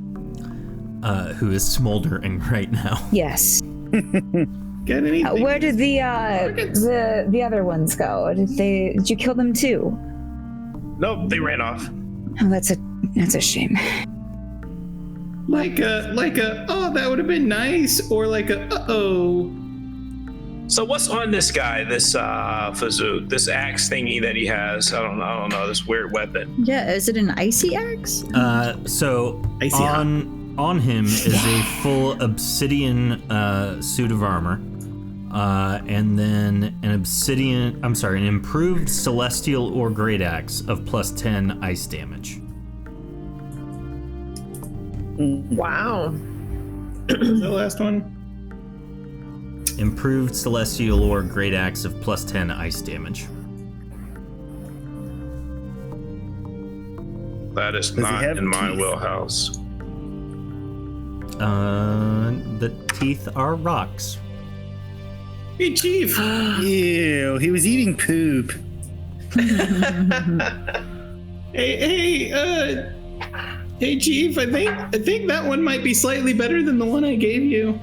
Who is smoldering right now. Yes. Get anything? Where did the other ones go? Did you kill them too? Nope, they ran off. Oh, that's a shame. Like a oh, that would have been nice, or like a uh-oh. So what's on this guy, this Fazook, this axe thingy that he has? I don't know, this weird weapon. Yeah, is it an icy axe? So Icy on him is a full obsidian suit of armor, and then an improved celestial or great axe of +10 ice damage. Wow. The last one. Improved celestial or great axe of +10 ice damage. That is he not have in my teeth? wheelhouse. The teeth are rocks. Hey, Chief. ew. He was eating poop. Hey, Chief. I think that one might be slightly better than the one I gave you.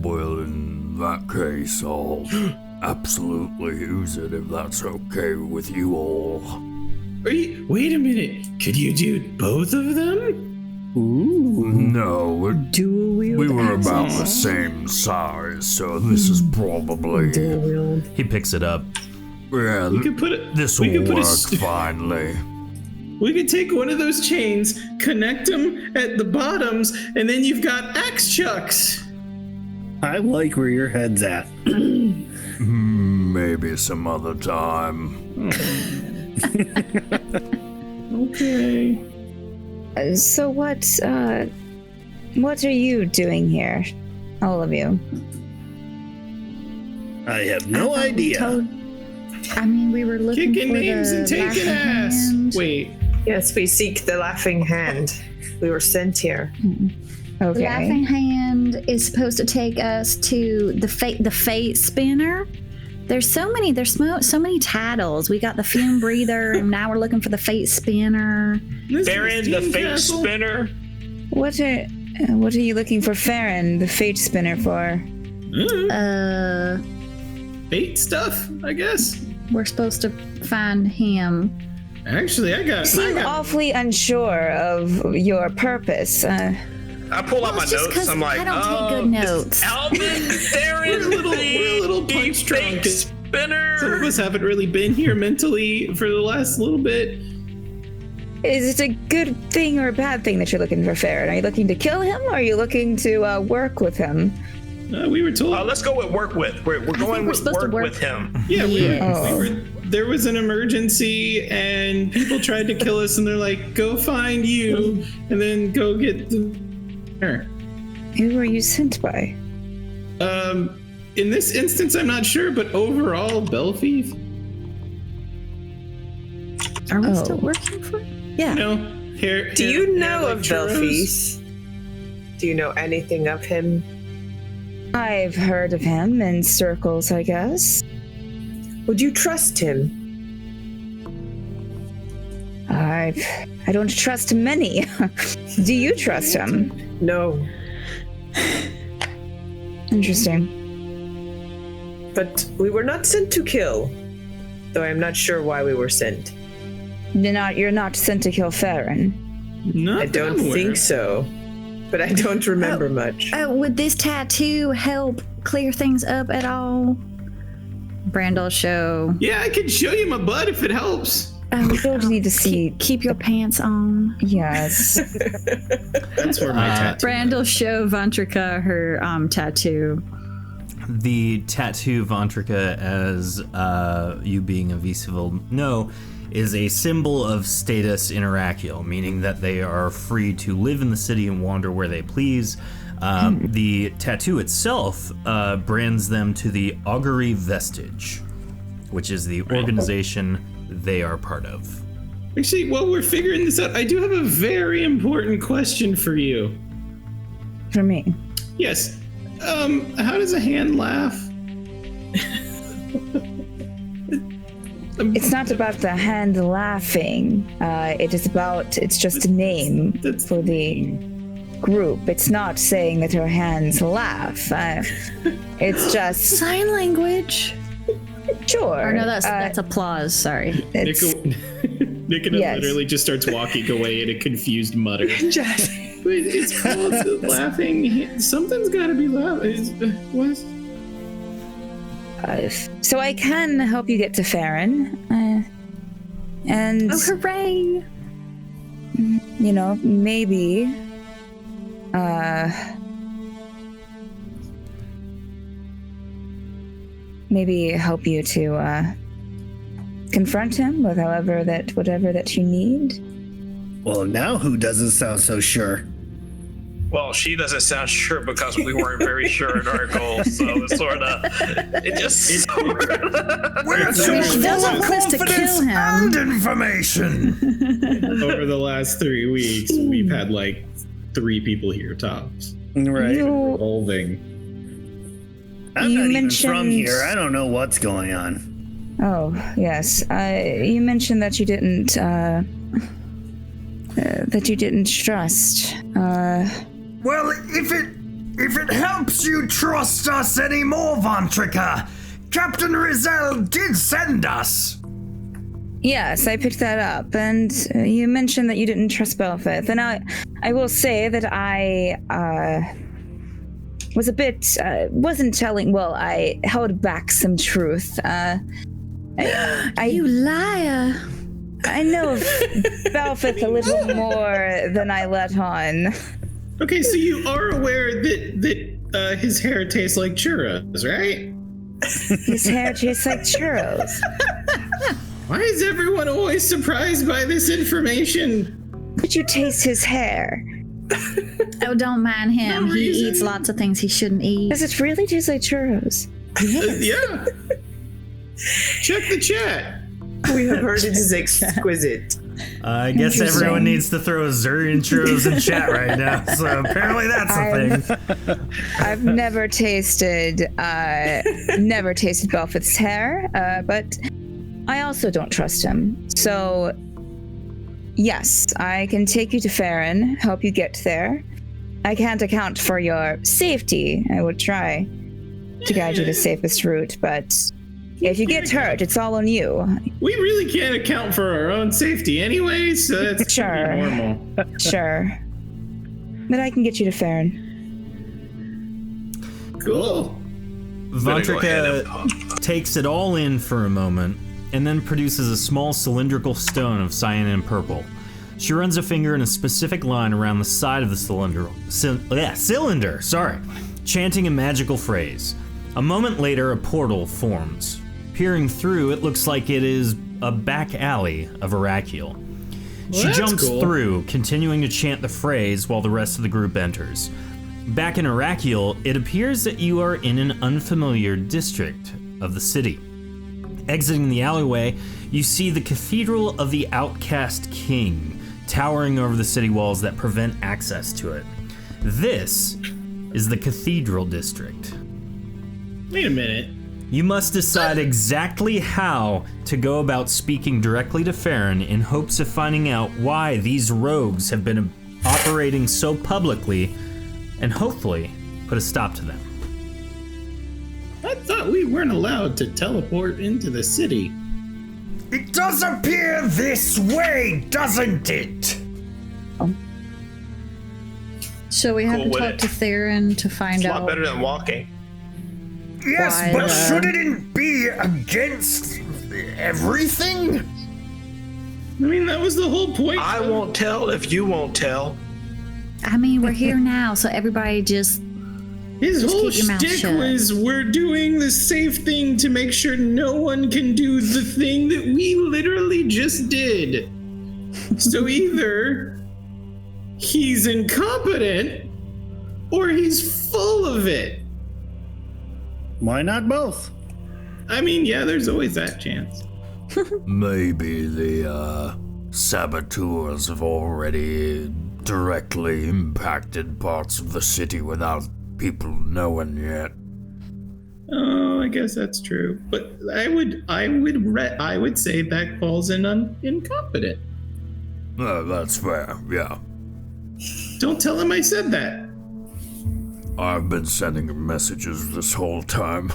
Well, in that case, I'll absolutely use it if that's okay with you all. Wait a minute. Could you do both of them? No, we were about the axes. same size, so this is probably... He picks it up. Yeah, We could put it. this we will could put work a finally. We could take one of those chains, connect them at the bottoms, and then you've got axe chucks. I like where your head's at. Maybe some other time. Okay. So what are you doing here? All of you. I have no idea. I mean, we were looking Kicking for names the and taking laughing ass. hand. Wait. Yes, we seek the laughing hand. We were sent here. The Okay. laughing hand is supposed to take us to the fate spinner. There's so many titles. We got the fume breather, and now we're looking for the fate spinner. Baron the Fate Spinner. What are you looking for Farron, the fate spinner, for? Fate stuff, I guess. We're supposed to find him. Actually, I You got. seem awfully unsure of your purpose. I pull out my it's just notes. 'cause I'm like, I don't take good notes. Alvin, Darren, We're a little the punch Fate drunk. Some of Spinner. us haven't really been here mentally for the last little bit. Is it a good thing or a bad thing that you're looking for Farron? Are you looking to kill him, or are you looking to work with him? We were told. Let's go with work with. We're going we're with supposed to work work- with him. Yeah, we Oh. were. There was an emergency, and people tried to kill us, and they're like, "Go find you, and then go get the." Who were you sent by? In this instance, I'm not sure, but overall, Belfief. Are we Oh. still working for? Yeah. You know, Do you know of Belfis? Do you know anything of him? I've heard of him in circles, I guess. Would you trust him? I don't trust many. Do you trust him? No. Interesting. But we were not sent to kill, though I'm not sure why we were sent. You're not sent to kill Farron. I don't think so, but I don't remember much. Would this tattoo help clear things up at all? Brandel show. Yeah, I can show you my butt if it helps. We don't need to see. Keep your pants on. Yes. That's where my tattoo. Brandel show Vantrika her tattoo. The tattoo Vantrika, as you being a Visivil know, is a symbol of status in Arakiel, meaning that they are free to live in the city and wander where they please. The tattoo itself brands them to the Augury Vestige, which is the organization they are part of. Actually, while we're figuring this out, I do have a very important question for you. For me? Yes. How does a hand laugh? It's not about the hand laughing. It's just a name for the group. It's not saying that her hands laugh. It's just Sign language. Sure. Or no, that's applause. Sorry. Nick literally just starts walking away in a confused mutter. It's called laughing. Something's got to be laughing. What? So I can help you get to Farron. And hooray! You know, maybe help you to confront him with whatever that you need. Well, now who doesn't sound so sure? Well, she doesn't sound sure because we weren't very sure in our goals, so it's We're so full of confidence and information. Over the last 3 weeks, we've had like 3 people here tops. Right. Revolving. I'm not even from here. I don't know what's going on. Oh, yes. You mentioned that you didn't trust. Well, if it helps you trust us anymore, Vantrika, Captain Rizal did send us. Yes, I picked that up, and you mentioned that you didn't trust Belfith, and I will say that I was a bit wasn't telling. Well, I held back some truth. You liar! I know of Belfith a little more than I let on. Okay, so you are aware that his hair tastes like churros, right? His hair tastes like churros. Why is everyone always surprised by this information? Could you taste his hair? Oh, don't mind him. He eats lots of things he shouldn't eat. Does it really taste like churros? Yeah. Check the chat. We have heard it is exquisite. I guess everyone needs to throw a zillion churros in chat right now, so apparently that's a thing. I've never tasted Belfith's hair, but I also don't trust him. So, yes, I can take you to Farron, help you get there. I can't account for your safety. I would try to guide you the safest route, but if you get hurt, it's all on you. We really can't account for our own safety anyway, so that's Sure. normal. Sure. But I can get you to Farron. Cool. Vantrika takes it all in for a moment and then produces a small cylindrical stone of cyan and purple. She runs a finger in a specific line around the side of the cylinder, chanting a magical phrase. A moment later, a portal forms. Peering through, it looks like it is a back alley of Arakiel. She jumps through, continuing to chant the phrase while the rest of the group enters. Back in Arakiel, it appears that you are in an unfamiliar district of the city. Exiting the alleyway, you see the Cathedral of the Outcast King, towering over the city walls that prevent access to it. This is the Cathedral District. Wait a minute. You must decide exactly how to go about speaking directly to Farron in hopes of finding out why these rogues have been operating so publicly and hopefully put a stop to them. I thought we weren't allowed to teleport into the city. It does appear this way, doesn't it? So we have Cool to with talk it. to Theron to find It's a out. lot better than walking. Yes, Why, but uh, shouldn't it be against everything? I mean, that was the whole point. I won't tell if you won't tell. I mean, we're here now, so everybody just His whole keep your mouth shtick shut. was we're doing the safe thing to make sure no one can do the thing that we literally just did. So either he's incompetent or he's full of it. Why not both? I mean, yeah, there's always that chance. Maybe the saboteurs have already directly impacted parts of the city without people knowing yet. Oh, I guess that's true. But I would say that falls in incompetent. That's fair, yeah. Don't tell him I said that. I've been sending him messages this whole time.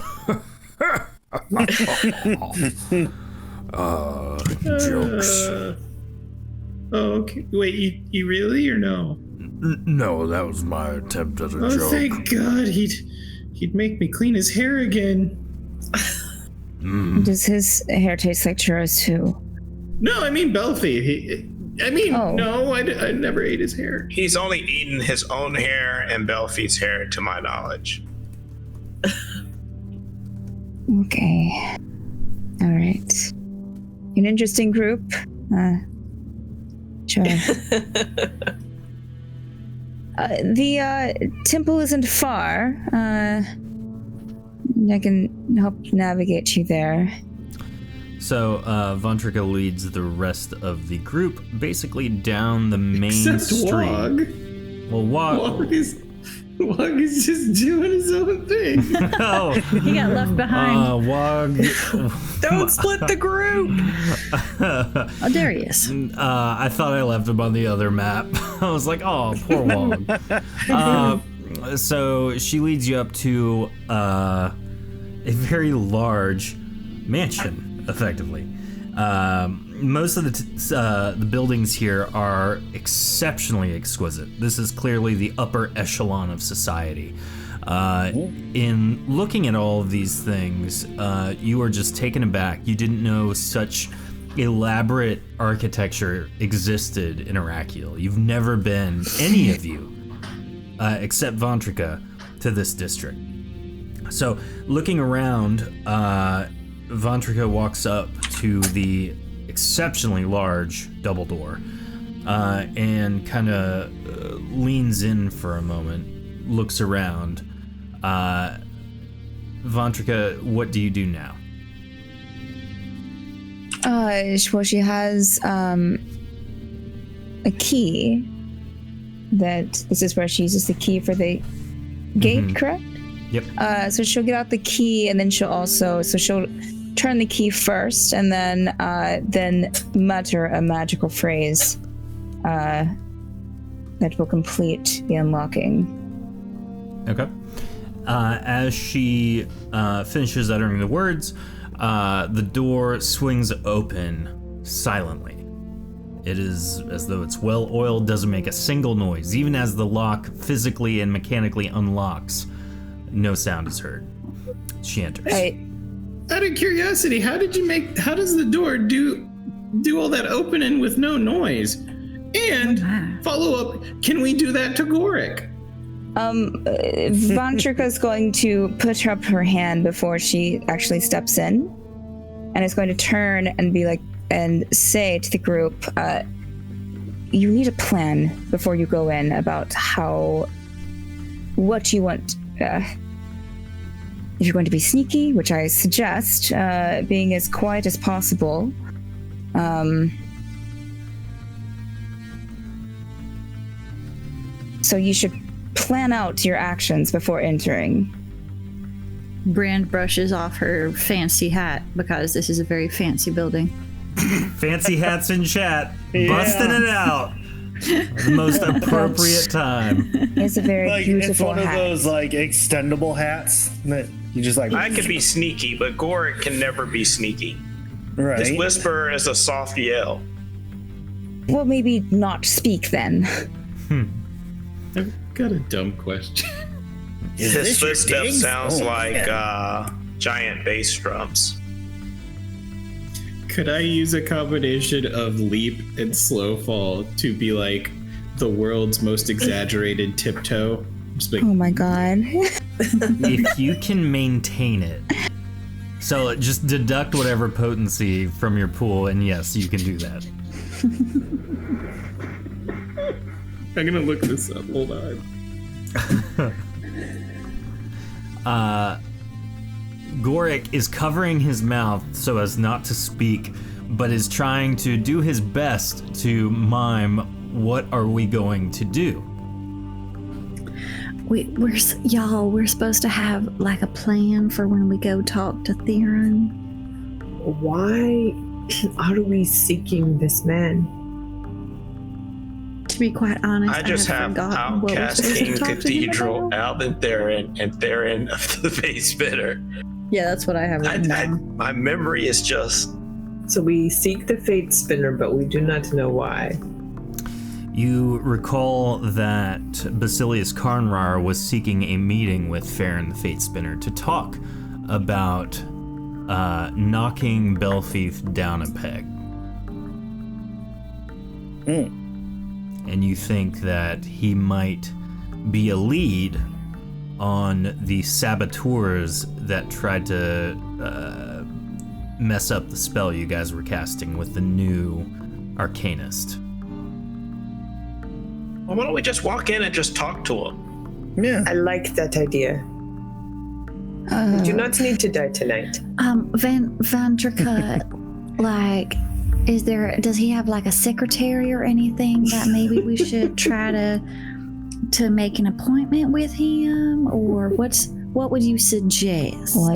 Jokes. Oh, okay. Wait, you really or no? No, that was my attempt at a Oh, joke. thank God, he'd make me clean his hair again. Does his hair taste like churros too? No, I mean Belfie. Oh. No, I never ate his hair. He's only eaten his own hair and Belfie's hair, to my knowledge. Okay. All right. An interesting group. Sure. The temple isn't far. I can help navigate you there. So, Vontrica leads the rest of the group basically down the main Except street. Wog. Well, Wog is just doing his own thing. Oh, He got left behind. Wog. Don't split the group. Oh, there he is. I thought I left him on the other map. I was like, oh, poor Wog. So she leads you up to a very large mansion, effectively. Most of the buildings here are exceptionally exquisite. This is clearly the upper echelon of society. In looking at all of these things, you are just taken aback. You didn't know such elaborate architecture existed in Arakiel. You've never been, any of you, except Vontrica, to this district. So, looking around, Vontrica walks up to the exceptionally large double door and kind of leans in for a moment, looks around. Vontrica, what do you do now? Well, she has a key. That this is where she uses the key for the gate, correct? Yep. So she'll get out the key, and then she'll turn the key first, and then mutter a magical phrase that will complete the unlocking. Okay. As she finishes uttering the words, the door swings open silently. It is as though it's well oiled, doesn't make a single noise. Even as the lock physically and mechanically unlocks, no sound is heard. She enters. Out of curiosity, how does the door do all that opening with no noise? And follow up, can we do that to Gorik? Vontrica's going to put up her hand before she actually steps in, and is going to turn and be like, and say to the group, you need a plan before you go in about what you want. If you're going to be sneaky, which I suggest, being as quiet as possible. So you should plan out your actions before entering. Brand brushes off her fancy hat because this is a very fancy building. Fancy hats in chat, busting it out. The most appropriate time. It's a very Like, beautiful it's one hat. of those like extendable hats that you just like. I could be sneaky, but Goric can never be sneaky. Right. His whisper is a soft yell. Well, maybe not speak then. I've got a dumb question. His footsteps sounds Oh, like giant bass drums. Could I use a combination of leap and slow fall to be like the world's most exaggerated tiptoe? Just like, Oh my god. If you can maintain it. So just deduct whatever potency from your pool, and yes, you can do that. I'm gonna look this up. Hold on. Goric is covering his mouth so as not to speak, but is trying to do his best to mime, what are we going to do? We're supposed to have like a plan for when we go talk to Theron. Why are we seeking this man? To be quite honest, I just have forgotten what we're Outcast supposed to King talk to him Cathedral, about. Alvin Theron, and Theron of the Face Spitter. Yeah, that's what I have written down. My memory is just. So we seek the Fate Spinner, but we do not know why. You recall that Basilius Carnrar was seeking a meeting with Farron the Fate Spinner to talk about knocking Belfief down a peg. And you think that he might be a lead on the saboteurs that tried to mess up the spell you guys were casting with the new Arcanist. Well, why don't we just walk in and just talk to him? Yeah. I like that idea. We do not need to die tonight. Vantrika, like, does he have like a secretary or anything that maybe we should try to make an appointment with him, or what would you suggest? Well,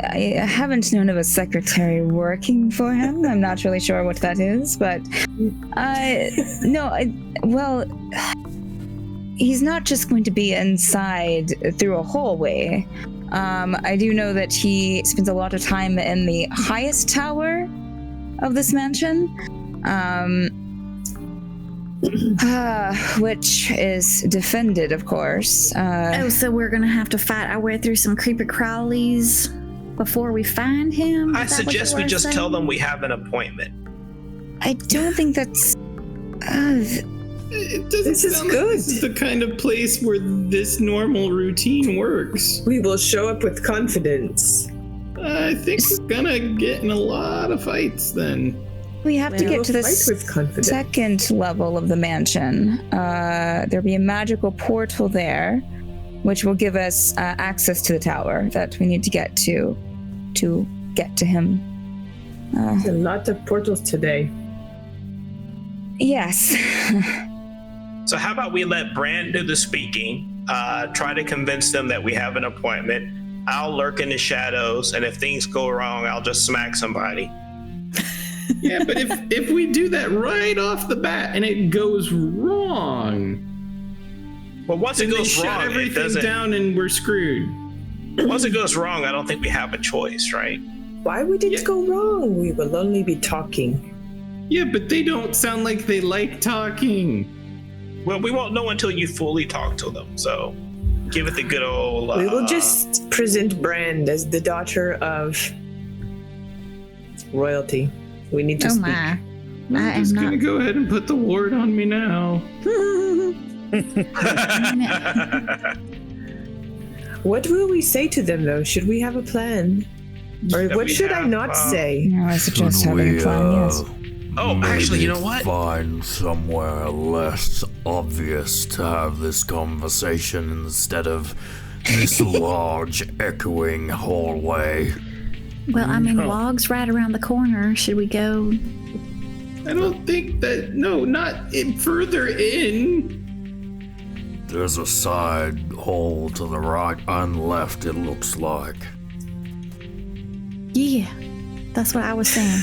I haven't known of a secretary working for him. I'm not really sure what that is, but he's not just going to be inside through a hallway. I do know that he spends a lot of time in the highest tower of this mansion, which is defended, of course. So we're gonna have to fight our way through some creepy crawlies before we find him? I suggest we just tell them we have an appointment. I don't think that's... It doesn't This is sound good. like this is the kind of place where this normal routine works. We will show up with confidence. I think we're gonna get in a lot of fights then. We have to We'll get to the fight with confidence. second level of the mansion. There'll be a magical portal there, which will give us access to the tower that we need to get to get to him. A lot of portals today. Yes. So how about we let Brand do the speaking, try to convince them that we have an appointment. I'll lurk in the shadows, and if things go wrong, I'll just smack somebody. Yeah, but if we do that right off the bat and it goes wrong, Well, once it then they goes shut wrong, it everything doesn't. down and we're screwed. Once it goes wrong, I don't think we have a choice, right? Why would it go wrong? We will only be talking. Yeah, but they don't sound like they like talking. Well, we won't know until you fully talk to them. So, give it the good old. We will just present Brand as the daughter of royalty. We need to Oh speak. my. I'm just gonna go ahead and put the ward on me now. What will we say to them, though? Should we have a plan? Or That what we should I have, not say? No, I suggest having a plan, yes. Oh, actually, you know what? Find somewhere less obvious to have this conversation instead of this large echoing hallway. Well, I mean, log's right around the corner. Should we go? I don't think that. No, not further in. There's a side hole to the right and left, it looks like. Yeah, that's what I was saying.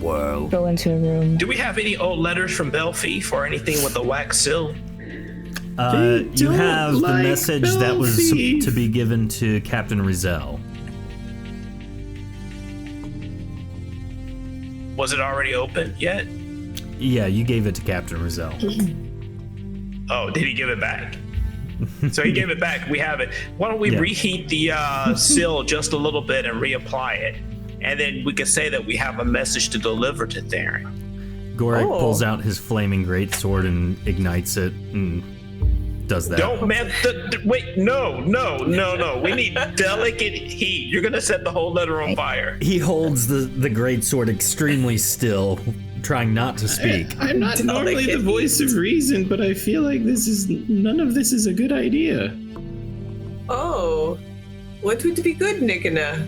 Well, Go into a room. Do we have any old letters from Belfie or anything with a wax seal? You have the like message that was Belfie. to be given to Captain Rizal. Was it already open yet? Yeah, you gave it to Captain Rizal. Oh, did he give it back? So he gave it back. We have it. Why don't we Yeah. reheat the seal just a little bit and reapply it? And then we could say that we have a message to deliver to Theron. Gorik Oh. pulls out his flaming greatsword and ignites it and does that. Don't, man. Wait, no. We need delicate heat. You're going to set the whole letter on fire. He holds the greatsword extremely still, trying not to speak. I'm not normally the voice of reason, but I feel like none of this is a good idea. Oh, what would be good, Nikana?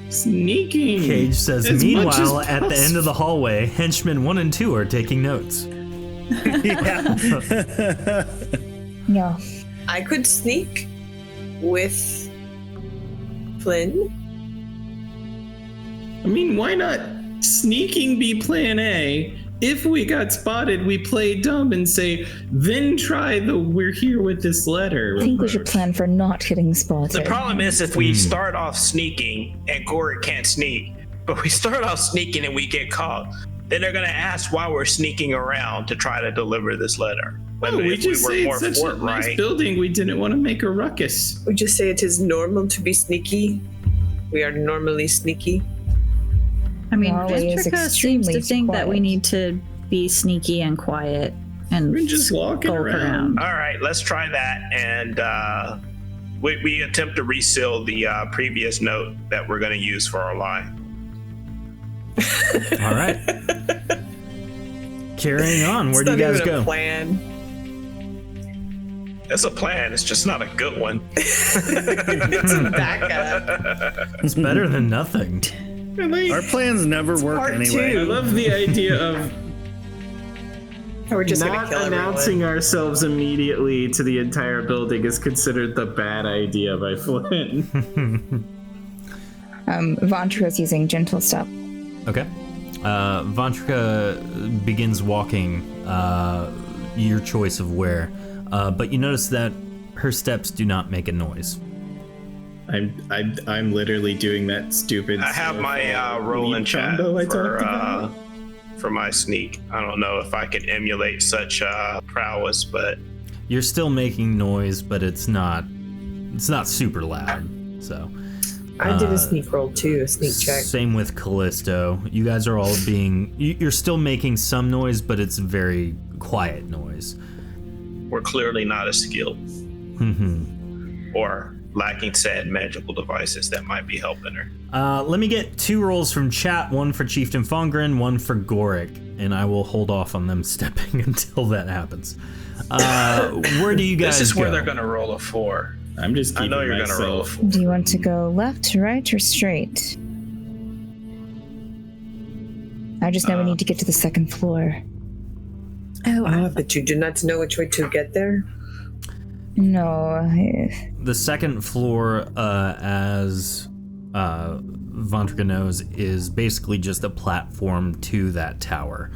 Sneaking. Cage says, as much meanwhile, as at the end of the hallway, henchmen 1 and 2 are taking notes. Yeah. I could sneak with Flynn. I mean, why not sneaking be plan A? If we got spotted, we play dumb and say, then try the we're here with this letter. I think we should plan for not getting spotted. The problem is if we start off sneaking and Gorik can't sneak, but we start off sneaking and we get caught, then they're going to ask why we're sneaking around to try to deliver this letter. When Oh, we if just say it's such a forthright. nice building, we didn't want to make a ruckus. We just say it is normal to be sneaky. We are normally sneaky. I mean, Norway is Ventrica seems to extremely think that we quiet. need to be sneaky and quiet and We're just walking skulk around. All right, let's try that. And we attempt to reseal the previous note that we're going to use for our lie. All right. Carrying on, where It's do you not guys even a go? plan. It's a plan. It's just not a good one. It's a backup. It's better than nothing. Our plans never work part anyway. two. I love the idea of We're just gonna not kill announcing everyone. ourselves immediately to the entire building is considered the bad idea by Flynn. Vontra's using gentle step. Okay. Vantrika begins walking your choice of where, but you notice that her steps do not make a noise. I'm literally doing that stupid. I have my roll in chat combo I talked about. for my sneak. I don't know if I can emulate such prowess, but You're still making noise, but it's not super loud. So I did a sneak roll too, a sneak check. same with Callisto. You guys are all you're still making some noise, but it's very quiet noise. we're clearly not as skilled or lacking said magical devices that might be helping her. Let me get 2 rolls from chat, one for Chieftain Fongren, one for Gorik, and I will hold off on them stepping until that happens. Where do you guys This is where go? they're going to roll a 4. I'm just I keeping know you're going to roll a myself. 4. Do you want to go left, right, or straight? I just know we need to get to the second floor. Ah, but you do not know which way to get there? No. The second floor, as Vantrika knows, is basically just a platform to that tower.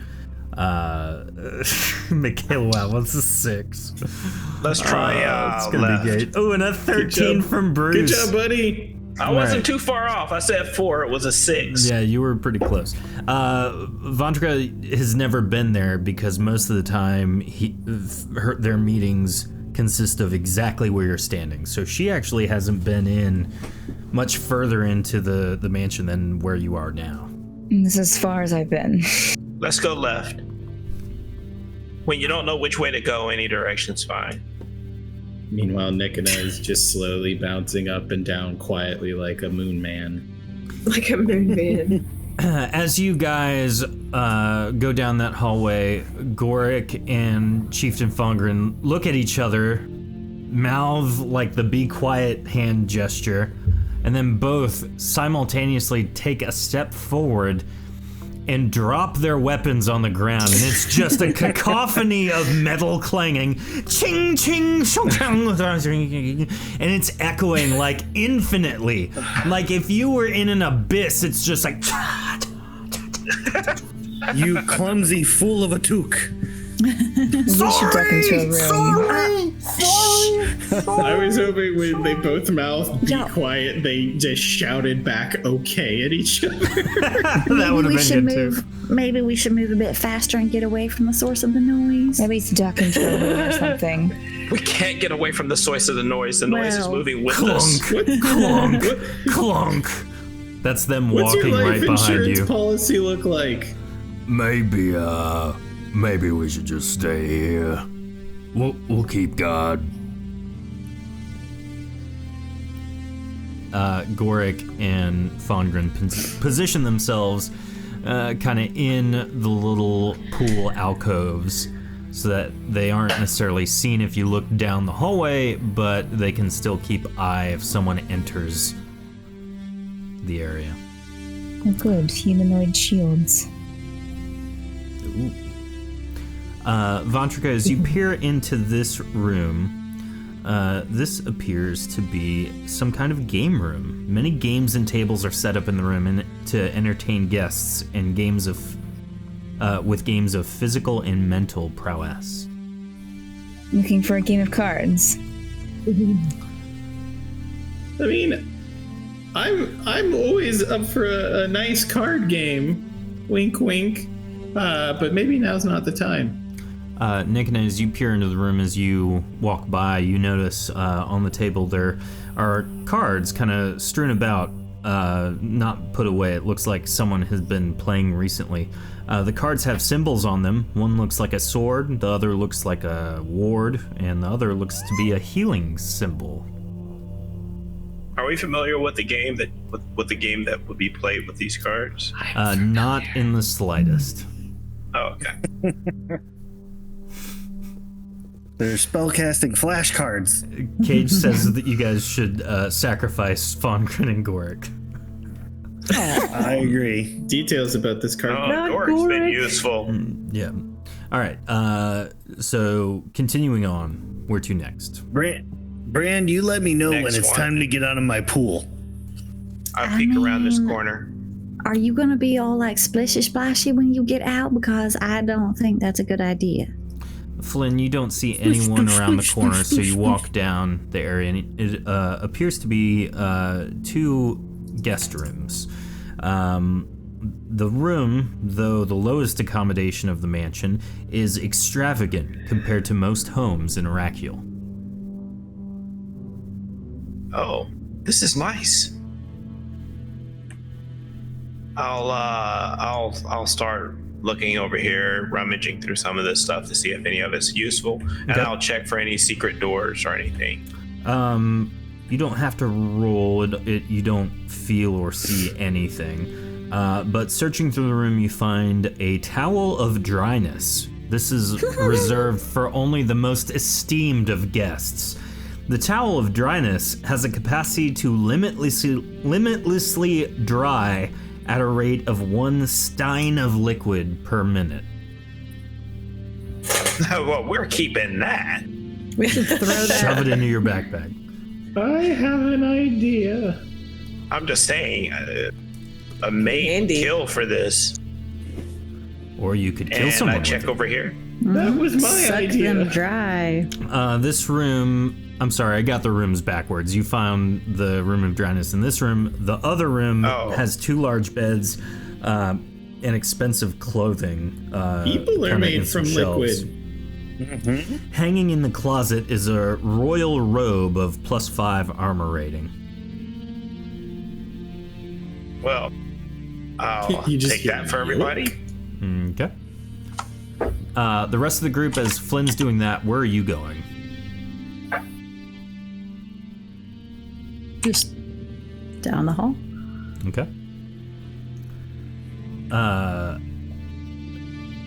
Michaela, wow, what's a 6? Let's try It's gonna left. be great. Oh, and a 13 job. from Bruce. Good job, buddy. I wasn't Right. too far off. I said 4. It was a 6. Yeah, you were pretty close. Vantrika has never been there because most of the time their meetings consist of exactly where you're standing. So she actually hasn't been in much further into the mansion than where you are now. This is as far as I've been. Let's go left. When you don't know which way to go, any direction's fine. Meanwhile, Nikona is just slowly bouncing up and down quietly like a moon man. Like a moon man. As you guys go down that hallway, Gorik and Chieftain Fongren look at each other, mouth like the be quiet hand gesture, and then both simultaneously take a step forward and drop their weapons on the ground, and it's just a cacophony of metal clanging, ching ching, shong, and it's echoing like infinitely. Like if you were in an abyss, it's just like. You clumsy fool of a toque. Sorry. I was hoping when they both mouthed "be quiet," they just shouted back "okay" at each other. That would have been good too. Maybe we should move a bit faster and get away from the source of the noise. Maybe it's duck and trouble or something. We can't get away from the source of the noise. The noise is moving with Clunk, us. clunk, clunk. That's them What's walking your life right behind insurance you. policy look like? Maybe we should just stay here. We'll keep guard. Gorik and Fongren position themselves kind of in the little pool alcoves so that they aren't necessarily seen if you look down the hallway, but they can still keep eye if someone enters the area. Oh, good. Humanoid shields. Vantrika, as you peer into this room, this appears to be some kind of game room. Many games and tables are set up in the room to entertain guests and with games of physical and mental prowess. Looking for a game of cards. I mean, I'm always up for a nice card game. Wink, wink. But maybe now's not the time. Nick, and as you peer into the room, as you walk by, you notice on the table there are cards kind of strewn about, not put away. It looks like someone has been playing recently. The cards have symbols on them. One looks like a sword, the other looks like a ward, and the other looks to be a healing symbol. Are we familiar with the game that would be played with these cards? Not in the slightest. Oh, okay. They're spellcasting flashcards. Cage says that you guys should sacrifice Fongren and Gorik. I agree. Details about this card. Oh, Gorik's been useful. Yeah. All right. So continuing on, where to next? Brand, you let me know Next when it's one. time to get out of my pool. I'll peek around this corner. Are you gonna be all like splishy splashy when you get out? Because I don't think that's a good idea. Flynn, you don't see anyone around the corner, so you walk down the area, and it appears to be 2 guest rooms. The room, though the lowest accommodation of the mansion, is extravagant compared to most homes in Arakiel. Oh, this is nice. I'll start looking over here, rummaging through some of this stuff to see if any of it's useful, and I'll check for any secret doors or anything. You don't have to roll it. You don't feel or see anything. But searching through the room, you find a towel of dryness. This is reserved for only the most esteemed of guests. The towel of dryness has a capacity to limitlessly dry at a rate of 1 stein of liquid per minute. Well, we're keeping that. We should throw that. Shove it into your backpack. I have an idea. I'm just saying, a maid kill for this. Or you could kill And someone. I check over here. That was my Suck idea. them dry. This room, I'm sorry, I got the rooms backwards. You found the room of dryness in this room. The other room has 2 large beds and expensive clothing. People are kinda made in some from shelves. liquid. Hanging in the closet is a royal robe of +5 armor rating. Well, I'll You just take that for everybody. Okay. The rest of the group, as Flynn's doing that, where are you going? Just down the hall. Okay.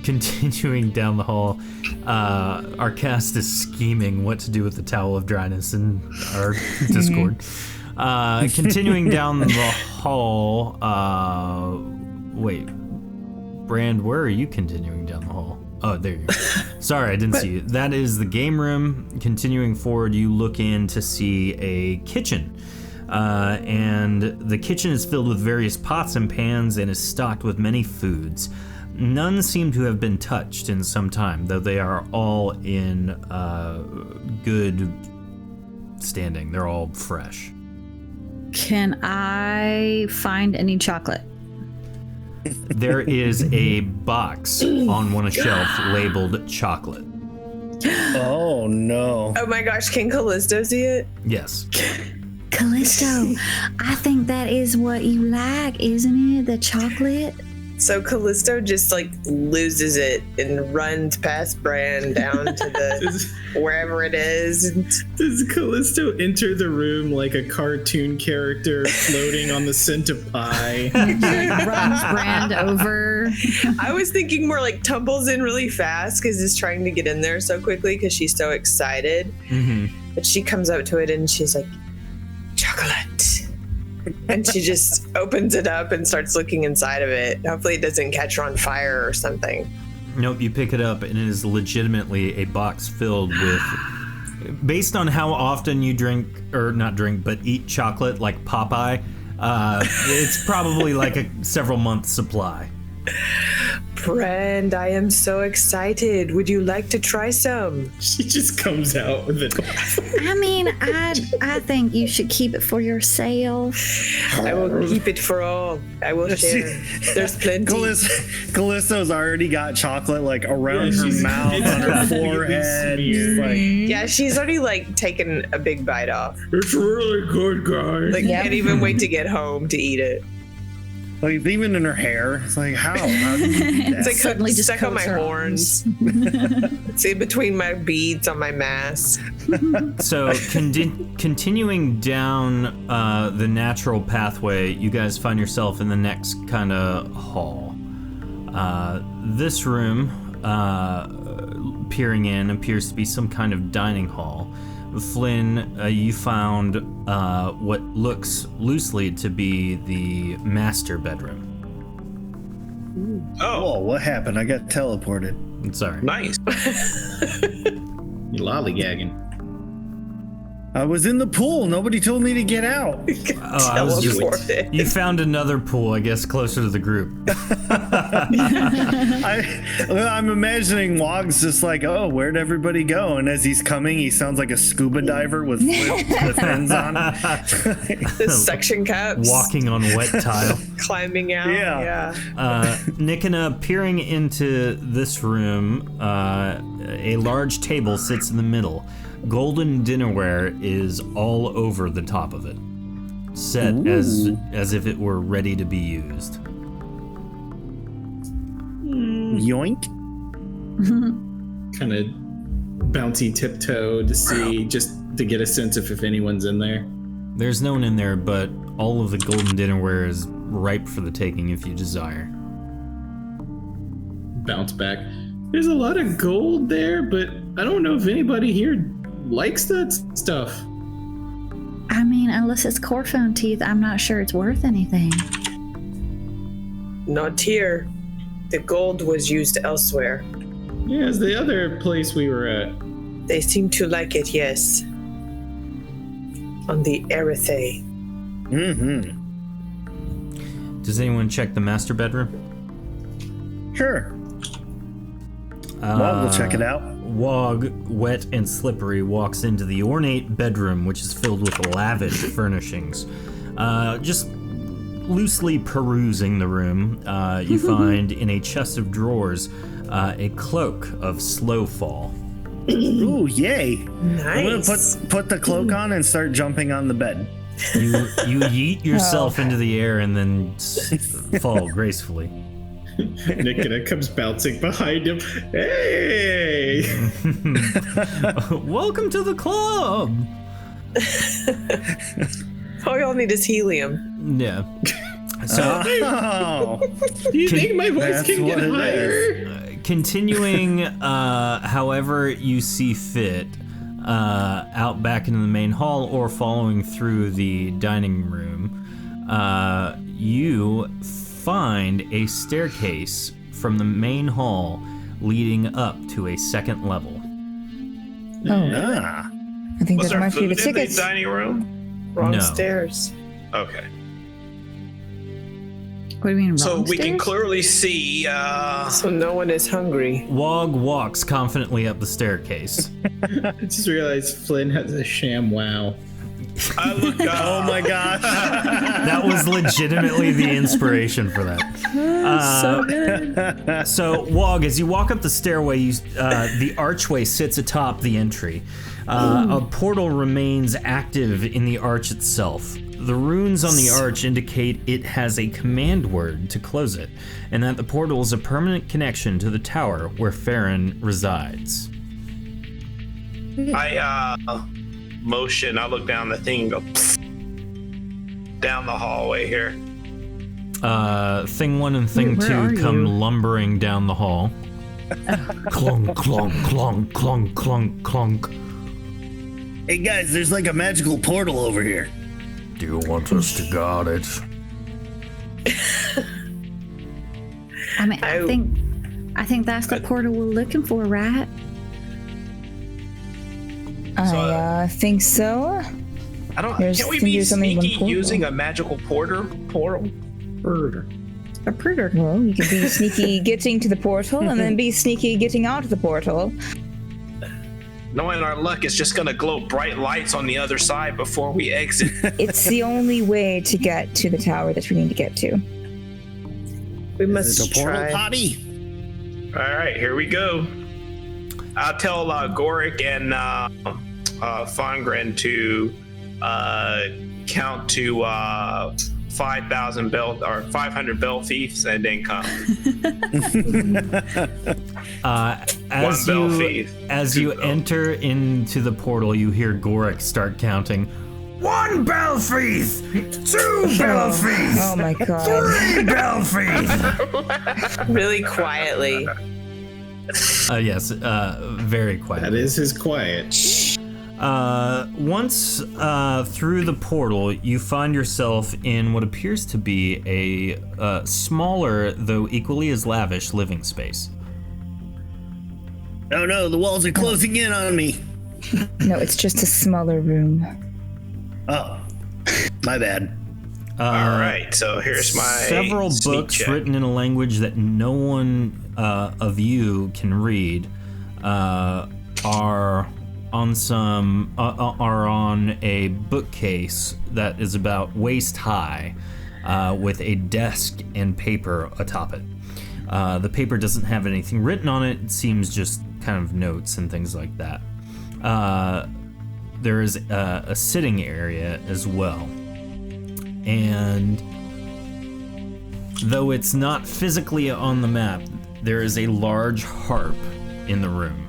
Continuing down the hall, our cast is scheming what to do with the towel of dryness in our Discord. Continuing down the hall, wait. Brand, where are you continuing down the hall? Oh, there you go. Sorry, I didn't see you. That is the game room. Continuing forward, you look in to see a kitchen. And the kitchen is filled with various pots and pans and is stocked with many foods. None seem to have been touched in some time, though they are all in good standing. They're all fresh. Can I find any chocolate? There is a box on one shelf labeled chocolate. Oh no. Oh my gosh, can Callisto see it? Yes. Callisto, I think that is what you like, isn't it? The chocolate? So Callisto just like loses it and runs past Bran down to the wherever it is. Does Callisto enter the room like a cartoon character floating on the scent of pie? Runs Brand over. I was thinking more like tumbles in really fast because it's trying to get in there so quickly because she's so excited. Mm-hmm. But she comes up to it and she's like, chocolate. And she just opens it up and starts looking inside of it. Hopefully it doesn't catch her on fire or something. Nope, you pick it up and it is legitimately a box filled with, based on how often you drink, or not drink, but eat chocolate like Popeye, it's probably like a several month supply. Brand, I am so excited. Would you like to try some? She just comes out with it. I mean, I think you should keep it for yourself. I will keep it for all. I will share. There's plenty. Callisto's already got chocolate like around her mouth, on her forehead. Yeah, she's already like taken a big bite off. It's really good, guys. Like, can't even wait to get home to eat it. Like even in her hair, it's like how do you do that? It's like Suddenly just stuck on my coats her horns. It's in between my beads on my mask. So continuing down the natural pathway, you guys find yourself in the next kind of hall. This room, peering in, appears to be some kind of dining hall. Flynn, you found what looks loosely to be the master bedroom. Oh, what happened? I got teleported. Sorry. Nice. You lollygagging. I was in the pool. Nobody told me to get out. You found another pool, I guess, closer to the group. I'm imagining Wog's just like, oh, where'd everybody go? And as he's coming, he sounds like a scuba diver with fins on. The suction cups. Walking on wet tile. Climbing out. Yeah. Nikina, peering into this room, a large table sits in the middle. Golden dinnerware is all over the top of it, set as if it were ready to be used. Yoink. Kind of bouncy tiptoe to see, just to get a sense of if anyone's in there. There's no one in there, but all of the golden dinnerware is ripe for the taking if you desire. Bounce back. There's a lot of gold there, but I don't know if anybody here likes that stuff. I mean, unless it's Corphone teeth, I'm not sure it's worth anything. Not here. The gold was used elsewhere. Yeah, it's the other place we were at. They seem to like it, yes. On the Erethe. Mm-hmm. Does anyone check the master bedroom? Sure. Wog will check it out. Wog, wet and slippery, walks into the ornate bedroom, which is filled with lavish furnishings. Just loosely perusing the room, you find in a chest of drawers a cloak of slow fall. Ooh, yay! Nice. I'm gonna put the cloak on and start jumping on the bed. You yeet yourself into the air and then fall gracefully. Nikita comes bouncing behind him. Hey! Welcome to the club! All y'all need is helium. Yeah. So, Do you think my voice can get higher? Continuing, however you see fit, out back into the main hall or following through the dining room, you find a staircase from the main hall leading up to a second level. Ah. I think Was those are there my food favorite in the tickets. dining room? Wrong No. stairs. Okay. What do you mean wrong So we can stairs? clearly see. So no one is hungry. Wog walks confidently up the staircase. I just realized Flynn has a sham wow. I look up. Oh my gosh. That was legitimately the inspiration for that. So Wog, as you walk up the stairway, the archway sits atop the entry. A portal remains active in the arch itself. The runes on the arch indicate it has a command word to close it, and that the portal is a permanent connection to the tower where Farron resides. I motion. I look down the thing and go down the hallway here. Thing 1 and Thing Where 2 are come you? lumbering down the hall. Clunk, clunk, clunk, clunk, clunk, clunk. Hey guys, there's like a magical portal over here. Do you want us to guard it? I mean, I think that's the portal we're looking for, right? I think so. I don't. There's- Can we think be there's only one sneaky portal. using a magical portal? A pruder. Well, you can be sneaky getting to the portal and then be sneaky getting out of the portal. Knowing our luck, it's just gonna glow bright lights on the other side before we exit. It's the only way to get to the tower that we need to get to. We Is must it a portal try. potty? All right, here we go. I'll tell Goric and Fongren to count to 5,000 bell or 500 bell thieves, and then come. As One bell you thief. as Two you bell. enter into the portal, you hear Goric start counting. 1 bell thief, 2 bell thief, Oh my god. 3 bell thief. Really quietly. Yes, very quiet. That is his quiet. Once through the portal, you find yourself in what appears to be a smaller, though equally as lavish, living space. Oh no, the walls are closing in on me. No, it's just a smaller room. Oh, my bad. All right, so here's my Several sneak books check. written in a language that no one of you can read are on a bookcase that is about waist high, with a desk and paper atop it. The paper doesn't have anything written on it. It seems just kind of notes and things like that. There is a sitting area as well. And though it's not physically on the map, there is a large harp in the room.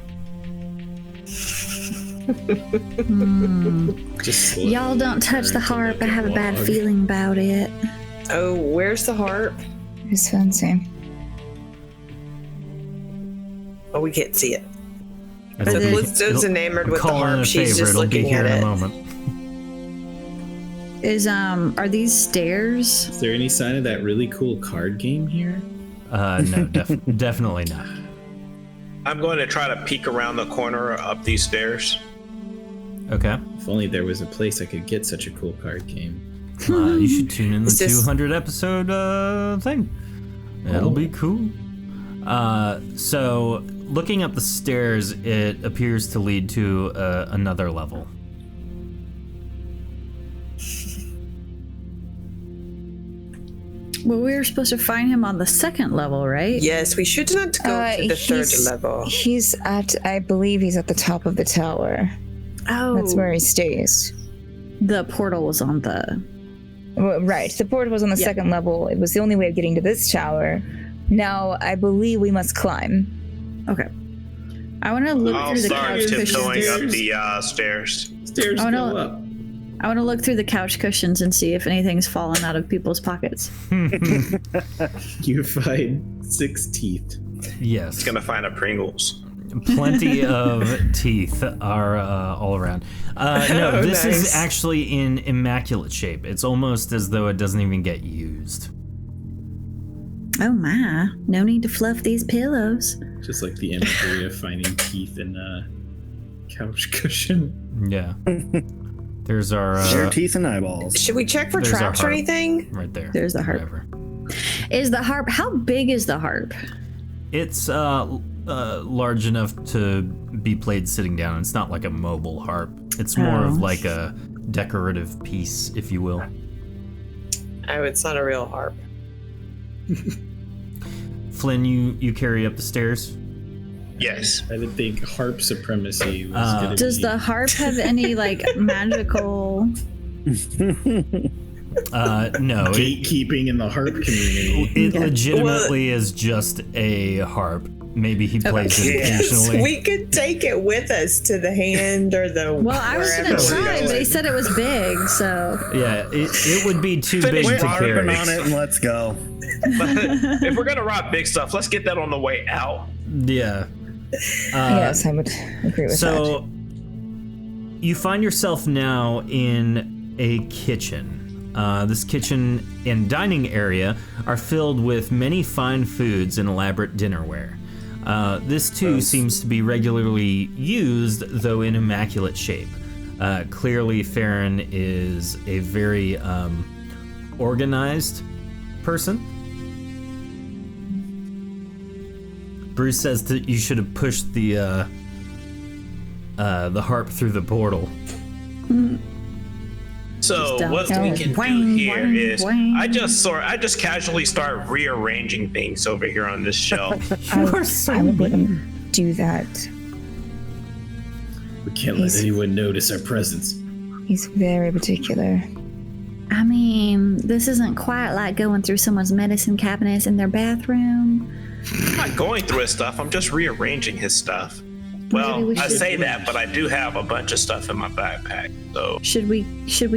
Just Y'all don't touch the harp. I have a bad log. feeling about it. Oh, where's the harp? It's fancy. Oh, we can't see it. It'll So be- Blizzard's it'll- enamored with the call in harp. a She's favor. just It'll be looking here at in a it. moment. Are these stairs? Is there any sign of that really cool card game here? No, definitely not. I'm going to try to peek around the corner up these stairs. Okay. If only there was a place I could get such a cool card game. You should tune in the Is this- 200 episode thing. That'll be cool. So, looking up the stairs, it appears to lead to another level. Well, we were supposed to find him on the second level, right? Yes, we should not go to the third He's- level. He's I believe he's at the top of the tower. Oh, That's where he stays. the portal was on the. Well, right. The portal was on the second level. It was the only way of getting to this tower. Now, I believe we must climb. Okay. I want to look I'll through the start couch tiptoeing cushions. up the stairs. Stairs Oh, go no. up. I want to look through the couch cushions and see if anything's fallen out of people's pockets. You find 6 teeth. Yes. Gonna find a Pringles. Plenty of teeth are all around. No, this is nice. actually in immaculate shape. It's almost as though it doesn't even get used. Oh my! No need to fluff these pillows. Just like the imagery of finding teeth in a couch cushion. Yeah. There's our Share teeth and eyeballs. Should we check for There's our traps or harp. anything? right there. There's the harp. Whatever. Is the harp? How big is the harp? It's large enough to be played sitting down. It's not like a mobile harp. It's more of like a decorative piece, if you will. Oh, it's not a real harp. Flynn, you carry up the stairs. Yes. I didn't think harp supremacy was going to Does the harp have any like magical? No. gatekeeping in the harp community. It legitimately is just a harp. Maybe he plays it occasionally. We could take it with us to the hand or the. Well, I was gonna try, but he said it was big, so. Yeah, it would be too big Quit to harping carry. on it and let's go. If we're gonna rob big stuff, let's get that on the way out. Yeah. Yes, I would agree with that. So you find yourself now in a kitchen. This kitchen and dining area are filled with many fine foods and elaborate dinnerware. This too seems to be regularly used, though in immaculate shape. Clearly, Farron is a very organized person. Bruce says that you should have pushed the harp through the portal. So what we can do here is I just casually start rearranging things over here on this shelf. I would let him do that. We can't let anyone notice our presence. He's very particular. I mean, this isn't quite like going through someone's medicine cabinets in their bathroom. I'm not going through his stuff. I'm just rearranging his stuff. Well, I say that, but I do have a bunch of stuff in my backpack. So Should we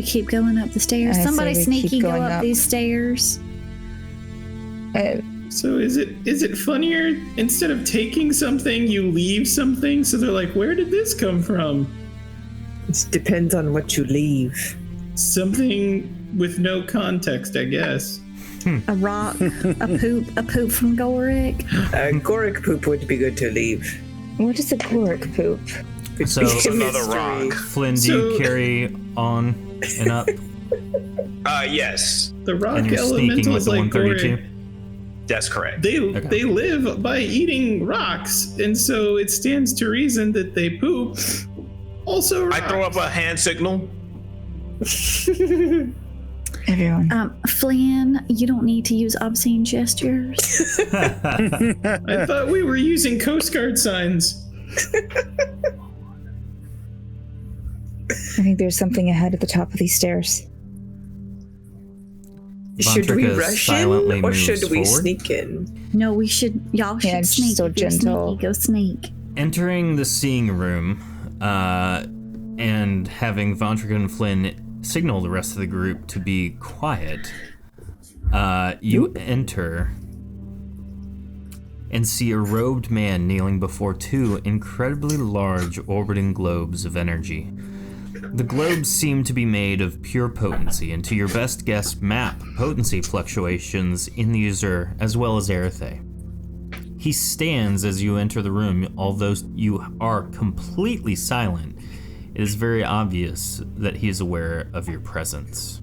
keep going up the stairs? I say Somebody we sneaky keep go going up up. these stairs. So is it funnier instead of taking something, you leave something? So they're like, where did this come from? It depends on what you leave. Something with no context, I guess. A rock, a poop from Goric. Goric poop would be good to leave. What is a Goric poop? So another rock. Flynn, do you carry on and up? Yes, The rock And you're sneaking with elementals the like 132? Goric, that's correct. they live by eating rocks, and so it stands to reason that they poop. Also, I throw up a hand signal. Everyone. Flynn, you don't need to use obscene gestures. I thought we were using Coast Guard signs. I think there's something ahead at the top of these stairs. Should we Vontrica rush silently in or moves should we forward. sneak in? No, y'all should just sneak. so If you're gentle. sneaky, go sneak. Entering the seeing room and having Vontrica and Flynn signal the rest of the group to be quiet, you enter and see a robed man kneeling before two incredibly large orbiting globes of energy. The globes seem to be made of pure potency, and to your best guess map potency fluctuations in the user as well as Erethe. He stands as you enter the room, although you are completely silent. It is very obvious that he is aware of your presence.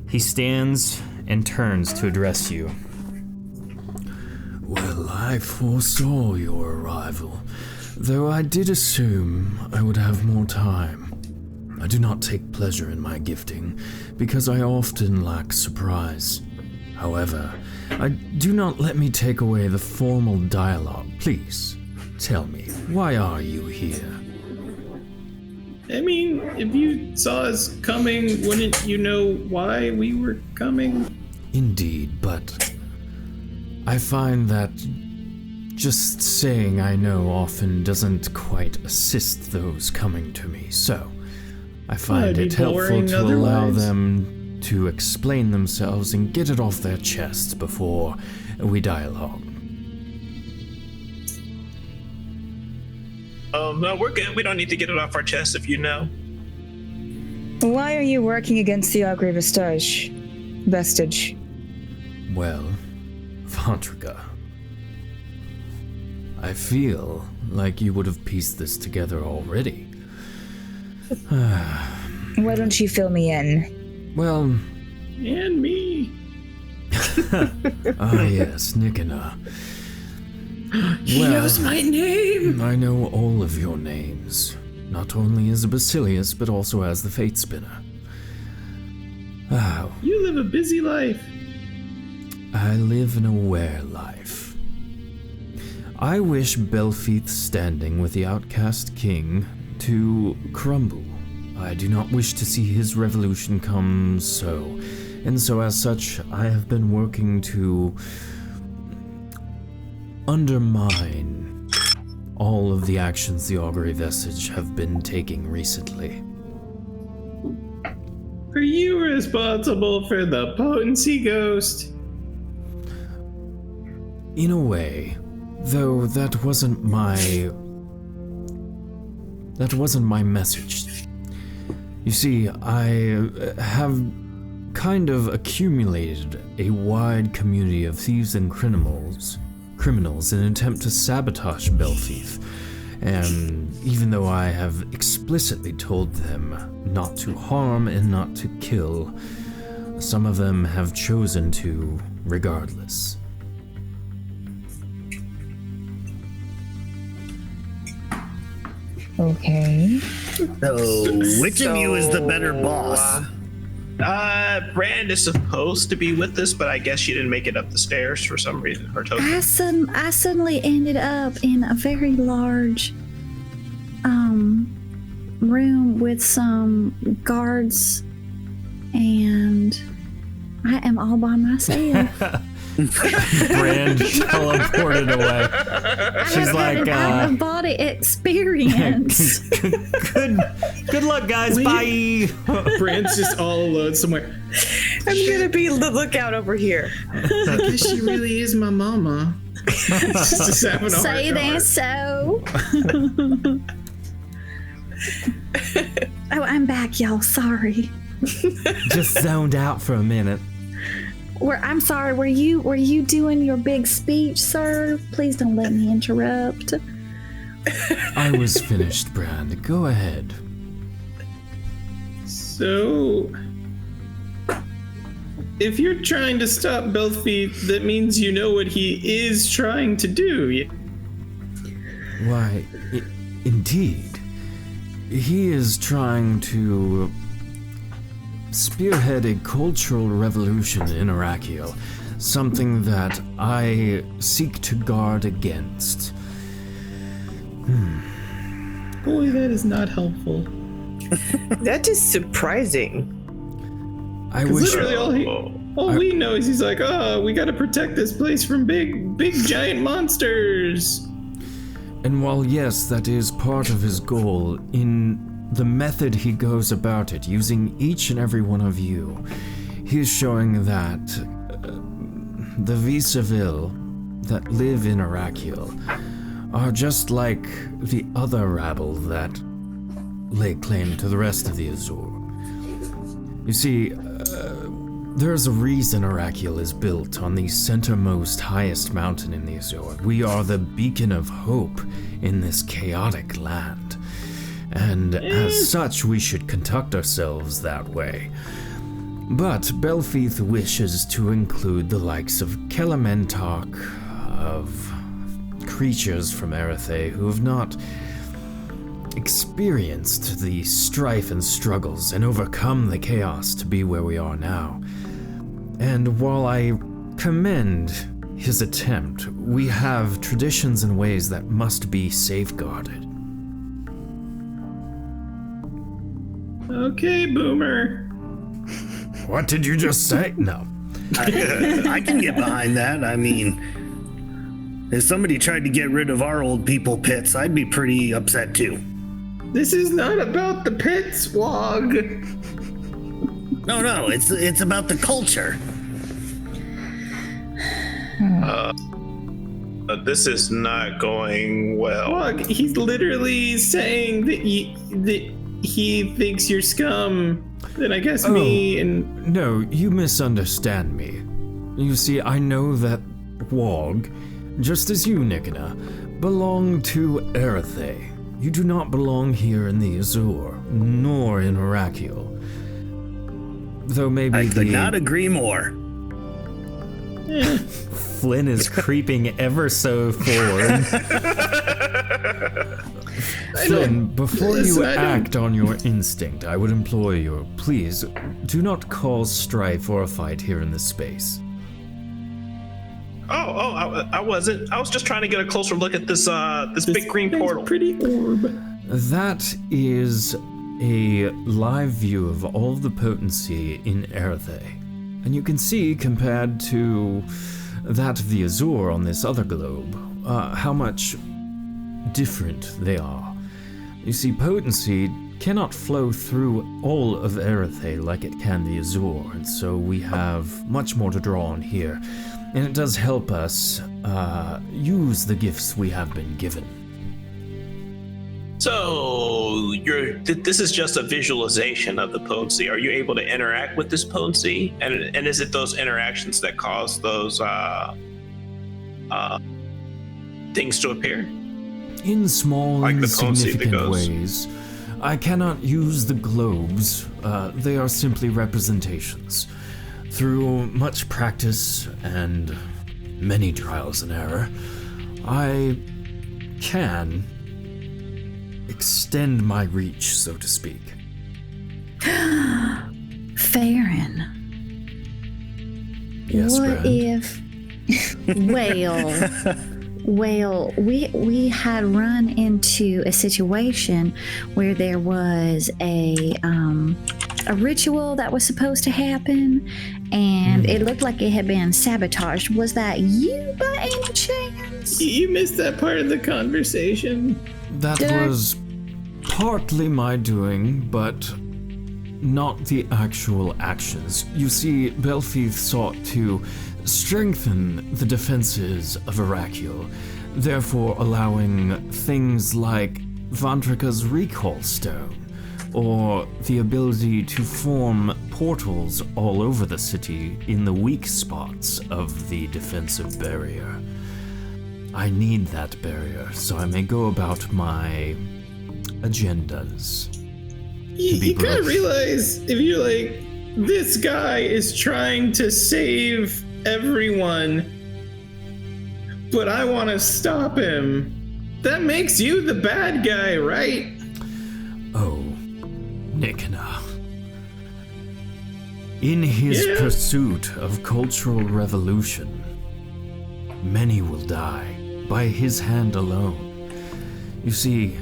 He stands and turns to address you. Well, I foresaw your arrival, though I did assume I would have more time. I do not take pleasure in my gifting, because I often lack surprise. However, do not let me take away the formal dialogue. Please, tell me, why are you here? I mean, if you saw us coming, wouldn't you know why we were coming? Indeed, but I find that just saying I know often doesn't quite assist those coming to me, so I find it'd it be helpful boring to allow otherwise. them to explain themselves and get it off their chests before we dialogue. No, we're good. We don't need to get it off our chest if you know. Why are you working against the Augury Vestige? Well, Vantrika, I feel like you would have pieced this together already. Why don't you fill me in? Well... And me. Ah, yes, Nikina. He knows my name! I know all of your names. Not only as a Basilius, but also as the Fate Spinner. Oh. You live a busy life. I live an aware life. I wish Belfeath's standing with the outcast king to crumble. I do not wish to see his revolution come so. And so as such, I have been working to undermine all of the actions the Augury Vestige have been taking recently. Are you responsible for the potency ghost? In a way, though that wasn't my message. You see, I have kind of accumulated a wide community of thieves and criminals in an attempt to sabotage Belfeath. And even though I have explicitly told them not to harm and not to kill, some of them have chosen to regardless. Okay. So, which of you is the better boss? Brand is supposed to be with us, but I guess she didn't make it up the stairs for some reason. Her token. I suddenly ended up in a very large room with some guards, and I am all by myself. Brand teleported away. She's like, out of body experience. good luck, guys. Bye. Brand's just all alone somewhere. I'm gonna be the lookout over here. I guess she really is my mama. Just having a Say that so. Oh, I'm back, y'all. Sorry. Just zoned out for a minute. I'm sorry. Were you doing your big speech, sir? Please don't let me interrupt. I was finished, Brand. Go ahead. So, if you're trying to stop Belfeath, that means you know what he is trying to do. Why, indeed. He is trying to spearhead a cultural revolution in Arakiel, something that I seek to guard against. Boy, that is not helpful. That is surprising. I wish. Literally, all we know is he's like, oh, we gotta protect this place from big giant monsters. And while yes, that is part of his goal, in the method he goes about it, using each and every one of you, he is showing that the Vis-a-Vil that live in Arakiel are just like the other rabble that lay claim to the rest of the Azure. You see, there's a reason Arakiel is built on the centermost, highest mountain in the Azure. We are the beacon of hope in this chaotic land. And as such, we should conduct ourselves that way. But Belfeath wishes to include the likes of Kelamentok, of creatures from Erethe who have not experienced the strife and struggles and overcome the chaos to be where we are now. And while I commend his attempt, we have traditions and ways that must be safeguarded. Okay, Boomer. What did you just say? No. I can get behind that. I mean, if somebody tried to get rid of our old people pits, I'd be pretty upset too. This is not about the pits, Wog. No, it's about the culture. This is not going well. Wog, he's literally saying that he thinks you're scum. Then I guess me and... No, you misunderstand me. You see, I know that Wog, just as you, Nikina, belong to Erethe. You do not belong here in the Azure, nor in Oracle. Though maybe I could not agree more. Flynn is creeping ever so forward. Flynn, before you act on your instinct, I would implore you, please, do not cause strife or a fight here in this space. I wasn't. I was just trying to get a closer look at this big green portal. Pretty orb. That is a live view of all the potency in Erethe. And you can see, compared to that of the Azure on this other globe, how much different they are. You see, potency cannot flow through all of Erethe like it can the Azure, and so we have much more to draw on here. And it does help us use the gifts we have been given. So this is just a visualization of the potency. Are you able to interact with this potency? And is it those interactions that cause those things to appear? In small, Like the potency that insignificant goes- ways. I cannot use the globes. They are simply representations. Through much practice and many trials and error, I can extend my reach, so to speak. Farron. Yes, What Brand? if? Well, we had run into a situation where there was a ritual that was supposed to happen, and it looked like it had been sabotaged. Was that you by any chance? You missed that part of the conversation. That was partly my doing, but not the actual actions. You see, Belfith sought to strengthen the defenses of Oracle, therefore allowing things like Vantrika's recall stone, or the ability to form portals all over the city in the weak spots of the defensive barrier. I need that barrier so I may go about my agendas. You gotta realize, if you're like, this guy is trying to save everyone, but I want to stop him, that makes you the bad guy, right? Oh, Nikina. In his pursuit of cultural revolution, many will die by his hand alone. You see,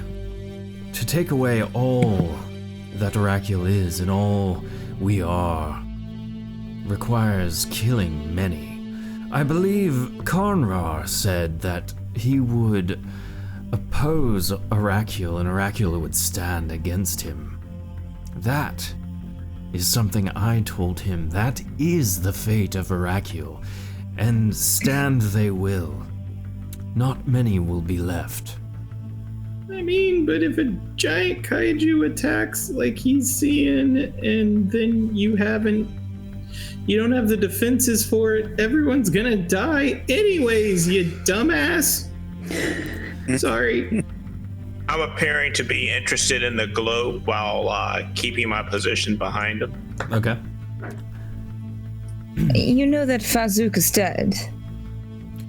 to take away all that Oracle is and all we are requires killing many. I believe Karnrar said that he would oppose Oracle and Oracle would stand against him. That is something I told him. That is the fate of Oracle, and stand they will. Not many will be left. I mean, but if a giant kaiju attacks like he's seeing, and then you don't have the defenses for it, everyone's gonna die anyways, you dumbass. Sorry. I'm appearing to be interested in the globe while keeping my position behind him. Okay. You know that Fazook is dead.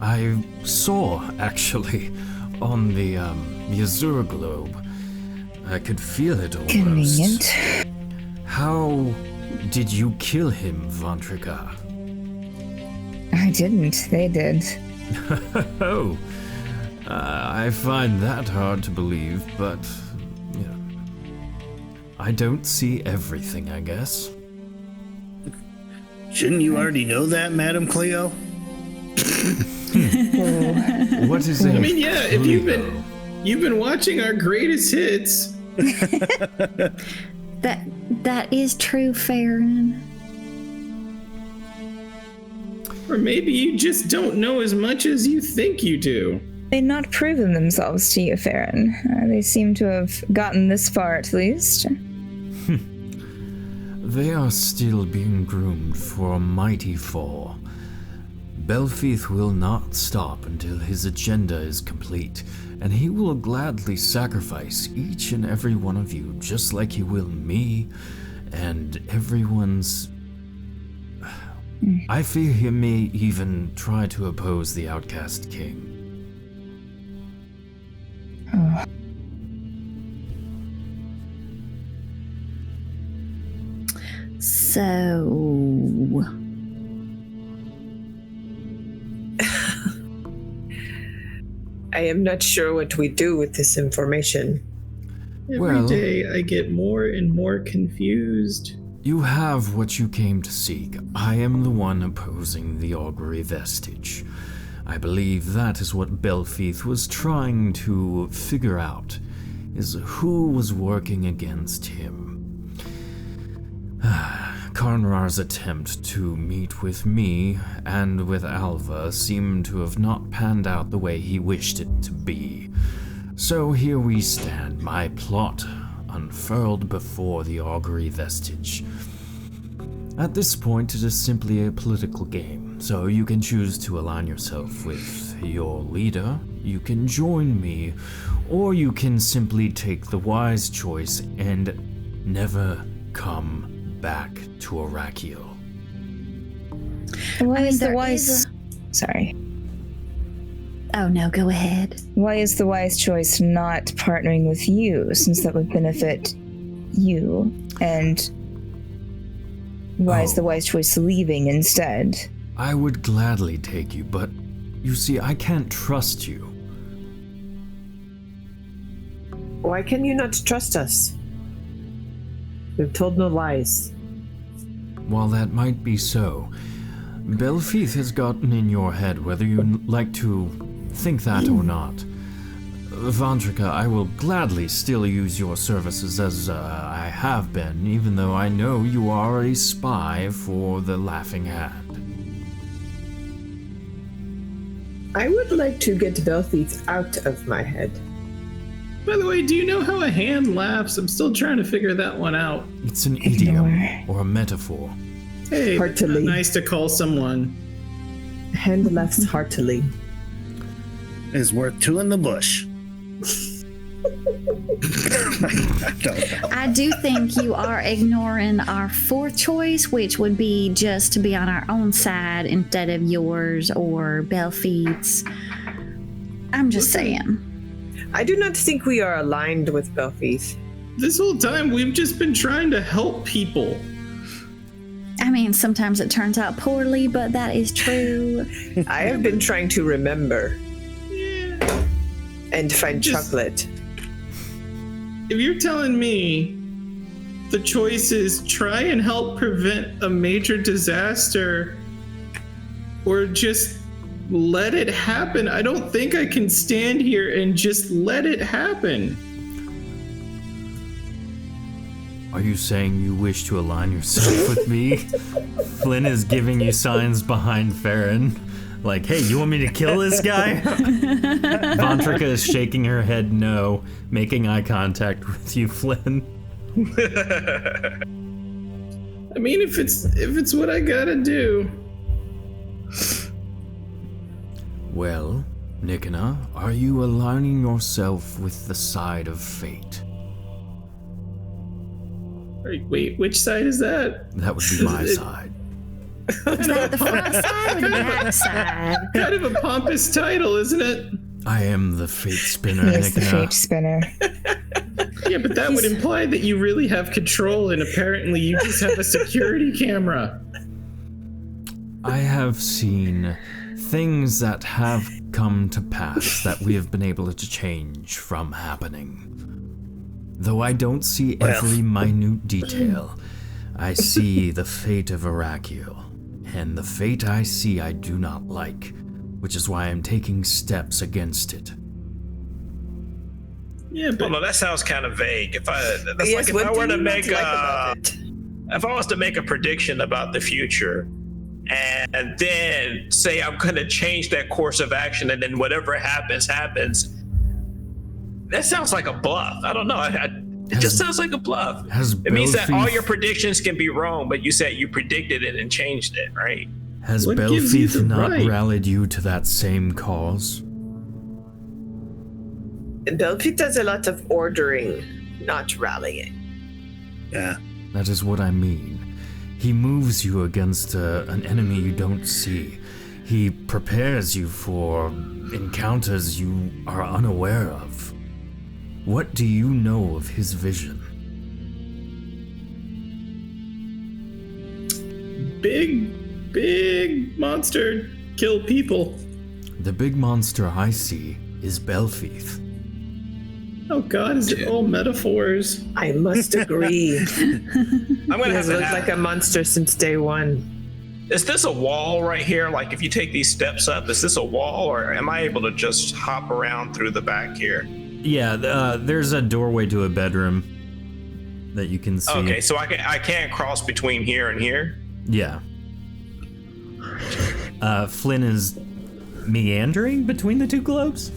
I saw, actually, on the Azure globe. I could feel it almost. Convenient. How did you kill him, Vantrika? I didn't. They did. Oh, I find that hard to believe, but you know, I don't see everything, I guess. Shouldn't you already know that, Madam Cleo? What is it? I mean, yeah, if you've been watching our greatest hits. That is true, Farron. Or maybe you just don't know as much as you think you do. They've not proven themselves to you, Farron. They seem to have gotten this far, at least. They are still being groomed for a mighty fall. Belfeath will not stop until his agenda is complete, and he will gladly sacrifice each and every one of you, just like he will me and everyone's... I fear he may even try to oppose the Outcast King. Oh. So... I am not sure what we do with this information. Every day I get more and more confused. You have what you came to seek. I am the one opposing the Augury Vestige. I believe that is what Belfeath was trying to figure out, is who was working against him. Karnrar's attempt to meet with me and with Alva seemed to have not panned out the way he wished it to be. So here we stand, my plot unfurled before the Augury Vestige. At this point, it is simply a political game, so you can choose to align yourself with your leader, you can join me, or you can simply take the wise choice and never come back to Arakiel. Why is the there wise... Sorry. Oh no, go ahead. Why is the wise choice not partnering with you, since that would benefit you? And why is the wise choice leaving instead? I would gladly take you, but you see, I can't trust you. Why can you not trust us? We've told no lies. While that might be so, Belfeath has gotten in your head, whether you like to think that or not. Vantrika, I will gladly still use your services as I have been, even though I know you are a spy for the Laughing Hand. I would like to get Belfeath out of my head. By the way, do you know how a hand laughs? I'm still trying to figure that one out. It's an idiom or a metaphor. Hey, Heartily. nice to call someone. Hand laughs heartily. Is worth two in the bush. I don't know. I do think you are ignoring our fourth choice, which would be just to be on our own side instead of yours or Belfeath's. I'm just saying. I do not think we are aligned with Belfeath. This whole time, we've just been trying to help people. I mean, sometimes it turns out poorly, but that is true. I have been trying to remember and find chocolate. If you're telling me the choice is try and help prevent a major disaster or just let it happen, I don't think I can stand here and just let it happen. Are you saying you wish to align yourself with me? Flynn is giving you signs behind Farron. Like, hey, you want me to kill this guy? Vantrika is shaking her head no, making eye contact with you, Flynn. I mean, if it's what I gotta do. Well, Nikana, are you aligning yourself with the side of fate? Wait, which side is that? That would be my side. Is that the front side or the back side? Kind of a pompous title, isn't it? I am the fate spinner, He is the Nikana. fate spinner. Yeah, but that would imply that you really have control, and apparently you just have a security camera. I have seen things that have come to pass that we have been able to change from happening. Though I don't see every minute detail, I see the fate of Arakiel, and the fate I see I do not like, which is why I'm taking steps against it. Yeah, but Well, no, that sounds kind of vague. If I Yes, if what I do were to you not make like about it? if I was to make a prediction about the future, and then say I'm going to change that course of action, and then whatever happens, that sounds like a bluff. I don't know. It just sounds like a bluff. It means that all your predictions can be wrong, but you said you predicted it and changed it, right? Has What gives you Belfith the not right? rallied you to that same cause? Belfit does a lot of ordering, not rallying. Yeah. That is what I mean. He moves you against an enemy you don't see. He prepares you for encounters you are unaware of. What do you know of his vision? Big monster kill people. The big monster I see is Belfith. Oh God, is it all metaphors? I must agree. I'm gonna He have has to looked ask, like a monster since day one. is this a wall right here? Like if you take these steps up, is this a wall or am I able to just hop around through the back here? Yeah, there's a doorway to a bedroom that you can see. Okay, so I can't cross between here and here? Yeah. Flynn is meandering between the two globes?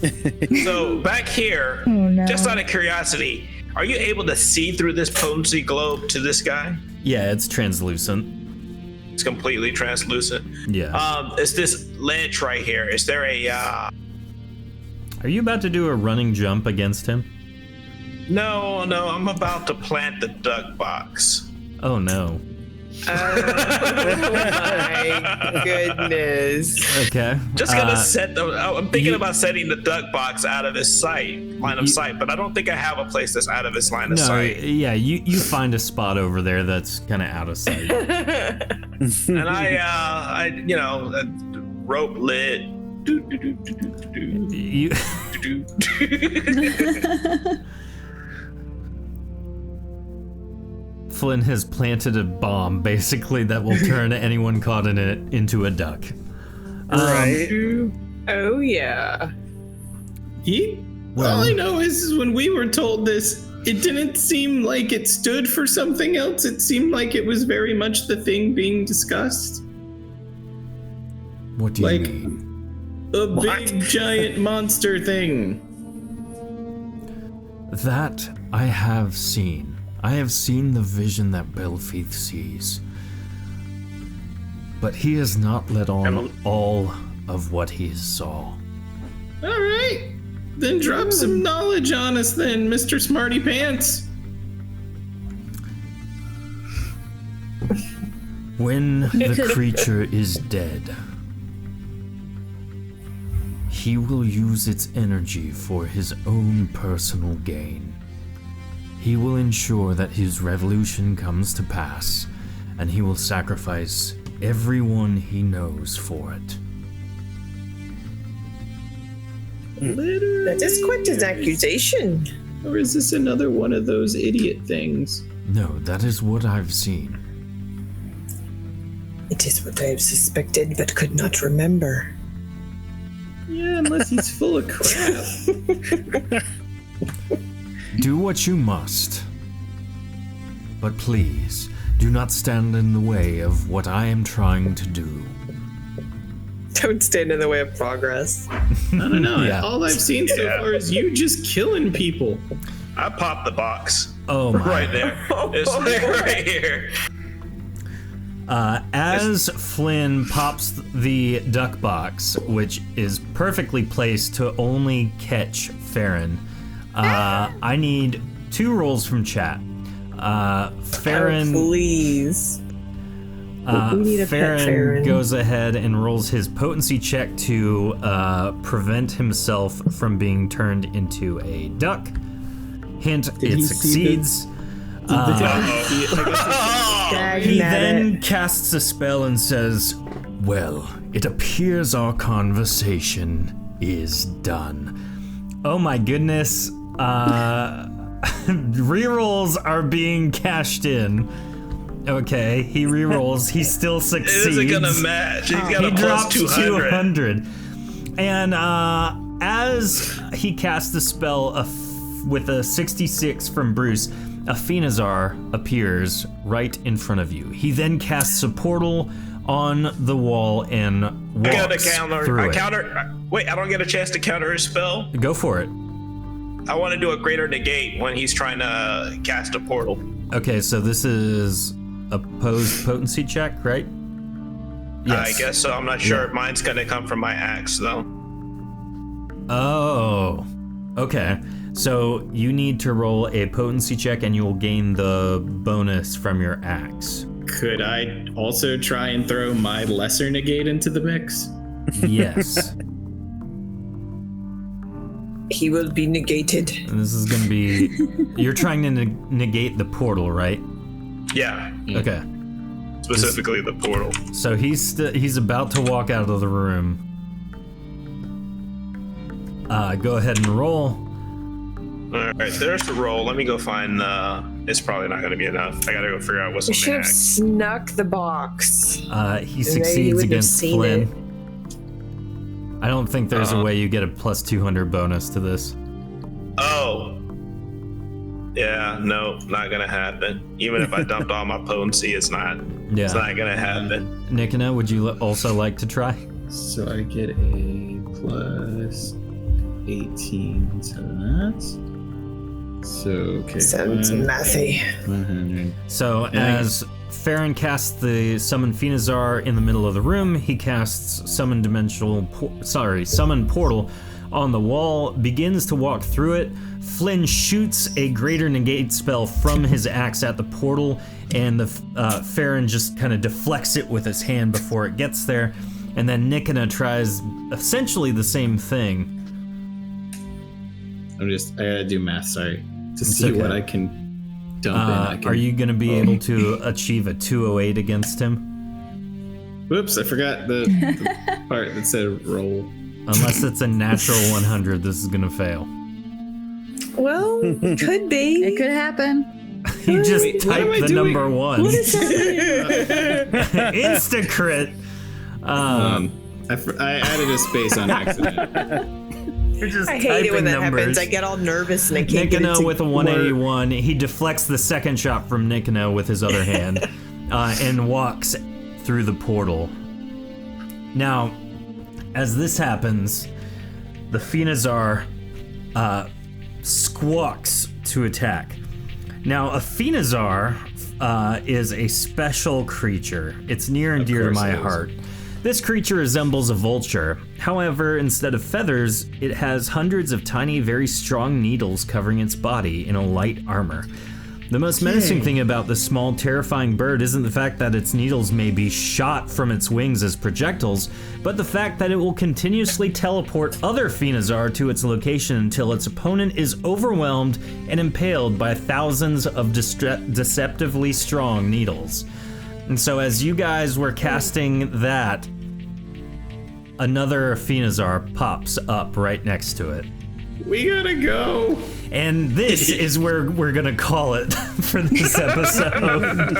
So back here, just out of curiosity, are you able to see through this potency globe to this guy? Yeah, it's translucent. It's completely translucent. Yeah. Is this ledge right here? Is there a Are you about to do a running jump against him? No, I'm about to plant the duck box. Oh no. Oh my goodness. Okay. Just gonna I'm thinking about setting the duck box out of his line of sight, but I don't think I have a place that's out of his line of No, sight. yeah, you find a spot over there that's kind of out of sight. And I rope lit. You Flynn has planted a bomb, basically, that will turn anyone caught in it into a duck. Right. Oh yeah. All I know is when we were told this, it didn't seem like it stood for something else. It seemed like it was very much the thing being discussed. What do you Like mean? a big giant monster thing. That I have seen. I have seen the vision that Belfith sees. But he has not let on all of what he saw. All right. Then drop some knowledge on us then, Mr. Smarty Pants. When the creature is dead, he will use its energy for his own personal gain. He will ensure that his revolution comes to pass, and he will sacrifice everyone he knows for it. Literally. That is quite an accusation. Or is this another one of those idiot things? No, that is what I've seen. It is what I have suspected but could not remember. Yeah, unless he's full of crap. Do what you must. But please, do not stand in the way of what I am trying to do. Don't stand in the way of progress. I don't know. Yeah. All I've seen so far is you just killing people. I popped the box. Oh my. Right there. It's right here. As Flynn pops the duck box, which is perfectly placed to only catch Farron, I need 2 rolls from chat. Farron, Please. We need a pet Farron Farron. goes ahead and rolls his potency check to prevent himself from being turned into a duck. Hint, it he see succeeds. He then casts a spell and says, "Well, it appears our conversation is done." Oh my goodness. Rerolls are being cashed in. Okay, he rerolls. He still succeeds. It isn't gonna match. He's got He a plus drops 200. 200. And as he casts the spell with a 66 from Bruce, a Phenazar appears right in front of you. He then casts a portal on the wall and walks I got a counter. through it. Wait, I don't get a chance to counter his spell? Go for it. I want to do a greater negate when he's trying to cast a portal. Okay, so this is opposed potency check, right? Yes. I guess so. I'm not sure. Yeah. Mine's gonna come from my axe, though. Oh, okay. So you need to roll a potency check, and you will gain the bonus from your axe. Could I also try and throw my lesser negate into the mix? Yes. He will be negated. And this is going to be... You're trying to negate the portal, right? Yeah, Okay. specifically the portal. So he's about to walk out of the room. Go ahead and roll. All right, there's the roll. Let me go find. It's probably not going to be enough. I got to go figure out what's We on should the have axe. snuck the box. He Maybe you succeeds wouldn't have against seen Flynn. it. I don't think there's a way you get a plus 200 bonus to this. Oh. Yeah, no, not gonna happen. Even if I dumped all my potency, it's not gonna happen. Nikina, would you also like to try? So I get a plus 18 to that. So, okay. Sounds mathy. 100. So as Farron casts the Summon Phenazar in the middle of the room, he casts Summon Portal on the wall, begins to walk through it. Flynn shoots a Greater Negate spell from his axe at the portal, and the Farron just kind of deflects it with his hand before it gets there. And then Nikina tries essentially the same thing. I gotta do math, sorry. To see what I can dump in. Are you going to be able to achieve a 208 against him? Whoops, I forgot the part that said roll. Unless it's a natural 100, this is going to fail. Well, could be. It could happen. You just what am typed I the doing? number 1. What is happening? Insta crit. I added a space on accident. You're just I hate it when that numbers. happens. I get all nervous and I can't get it Nikino to with a 181. He deflects the second shot from Nikino with his other hand and walks through the portal. Now, as this happens, the Phenazar squawks to attack. Now, a Phenazar is a special creature. It's near and dear to my heart. This creature resembles a vulture. However, instead of feathers, it has hundreds of tiny, very strong needles covering its body in a light armor. The most menacing thing about this small, terrifying bird isn't the fact that its needles may be shot from its wings as projectiles, but the fact that it will continuously teleport other Phenazar to its location until its opponent is overwhelmed and impaled by thousands of deceptively strong needles. And so as you guys were casting that, another Phenazar pops up right next to it. We gotta go. And this is where we're gonna call it for this episode.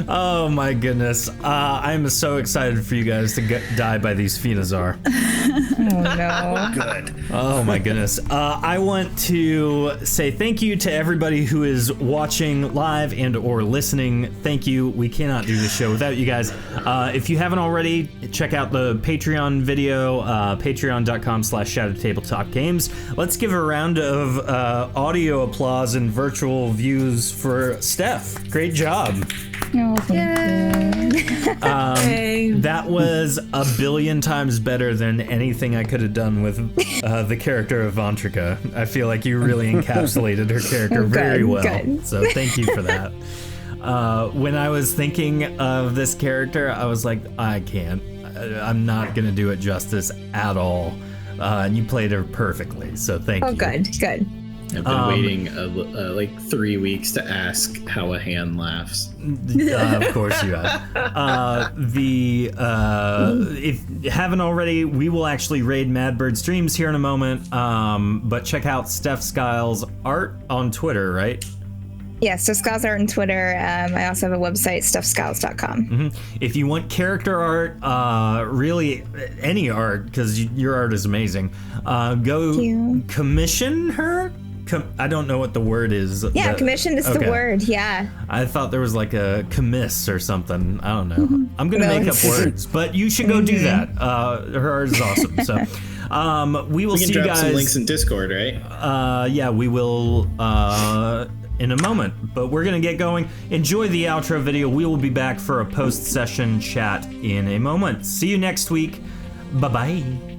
Oh my goodness. I'm so excited for you guys to die by these Phenazar. Oh no. Good. Oh my goodness. I want to say thank you to everybody who is watching live and or listening. Thank you. We cannot do this show without you guys. If you haven't already, check out the Patreon video, patreon.com/ShadowTableTalkGames. Let's give a round of audio applause and virtual views for Steph. Great job. No, thank you. That was a billion times better than anything I could have done with the character of Vantrika. I feel like you really encapsulated her character very well. Good. So thank you for that. When I was thinking of this character, I was like, I can't. I'm not going to do it justice at all. And you played her perfectly, so thank you. Oh, good. I've been waiting like 3 weeks to ask how a hand laughs. Of course you have. If you haven't already, we will actually raid Madbird streams here in a moment. But check out Steph Skiles' art on Twitter, right? Yeah, Steph Skiles art on Twitter. I also have a website, stuffskiles.com. Mm-hmm. If you want character art, really any art, because your art is amazing, go commission her. I don't know what the word is. Yeah, commission is the word. Yeah. I thought there was like a commiss or something. I don't know. I'm gonna make up words, but you should go do that. Her art is awesome. So, we will see you guys. Some links in Discord, right? Yeah, we will. in a moment. But we're going to get going. Enjoy the outro video. We will be back for a post-session chat in a moment. See you next week. Bye-bye.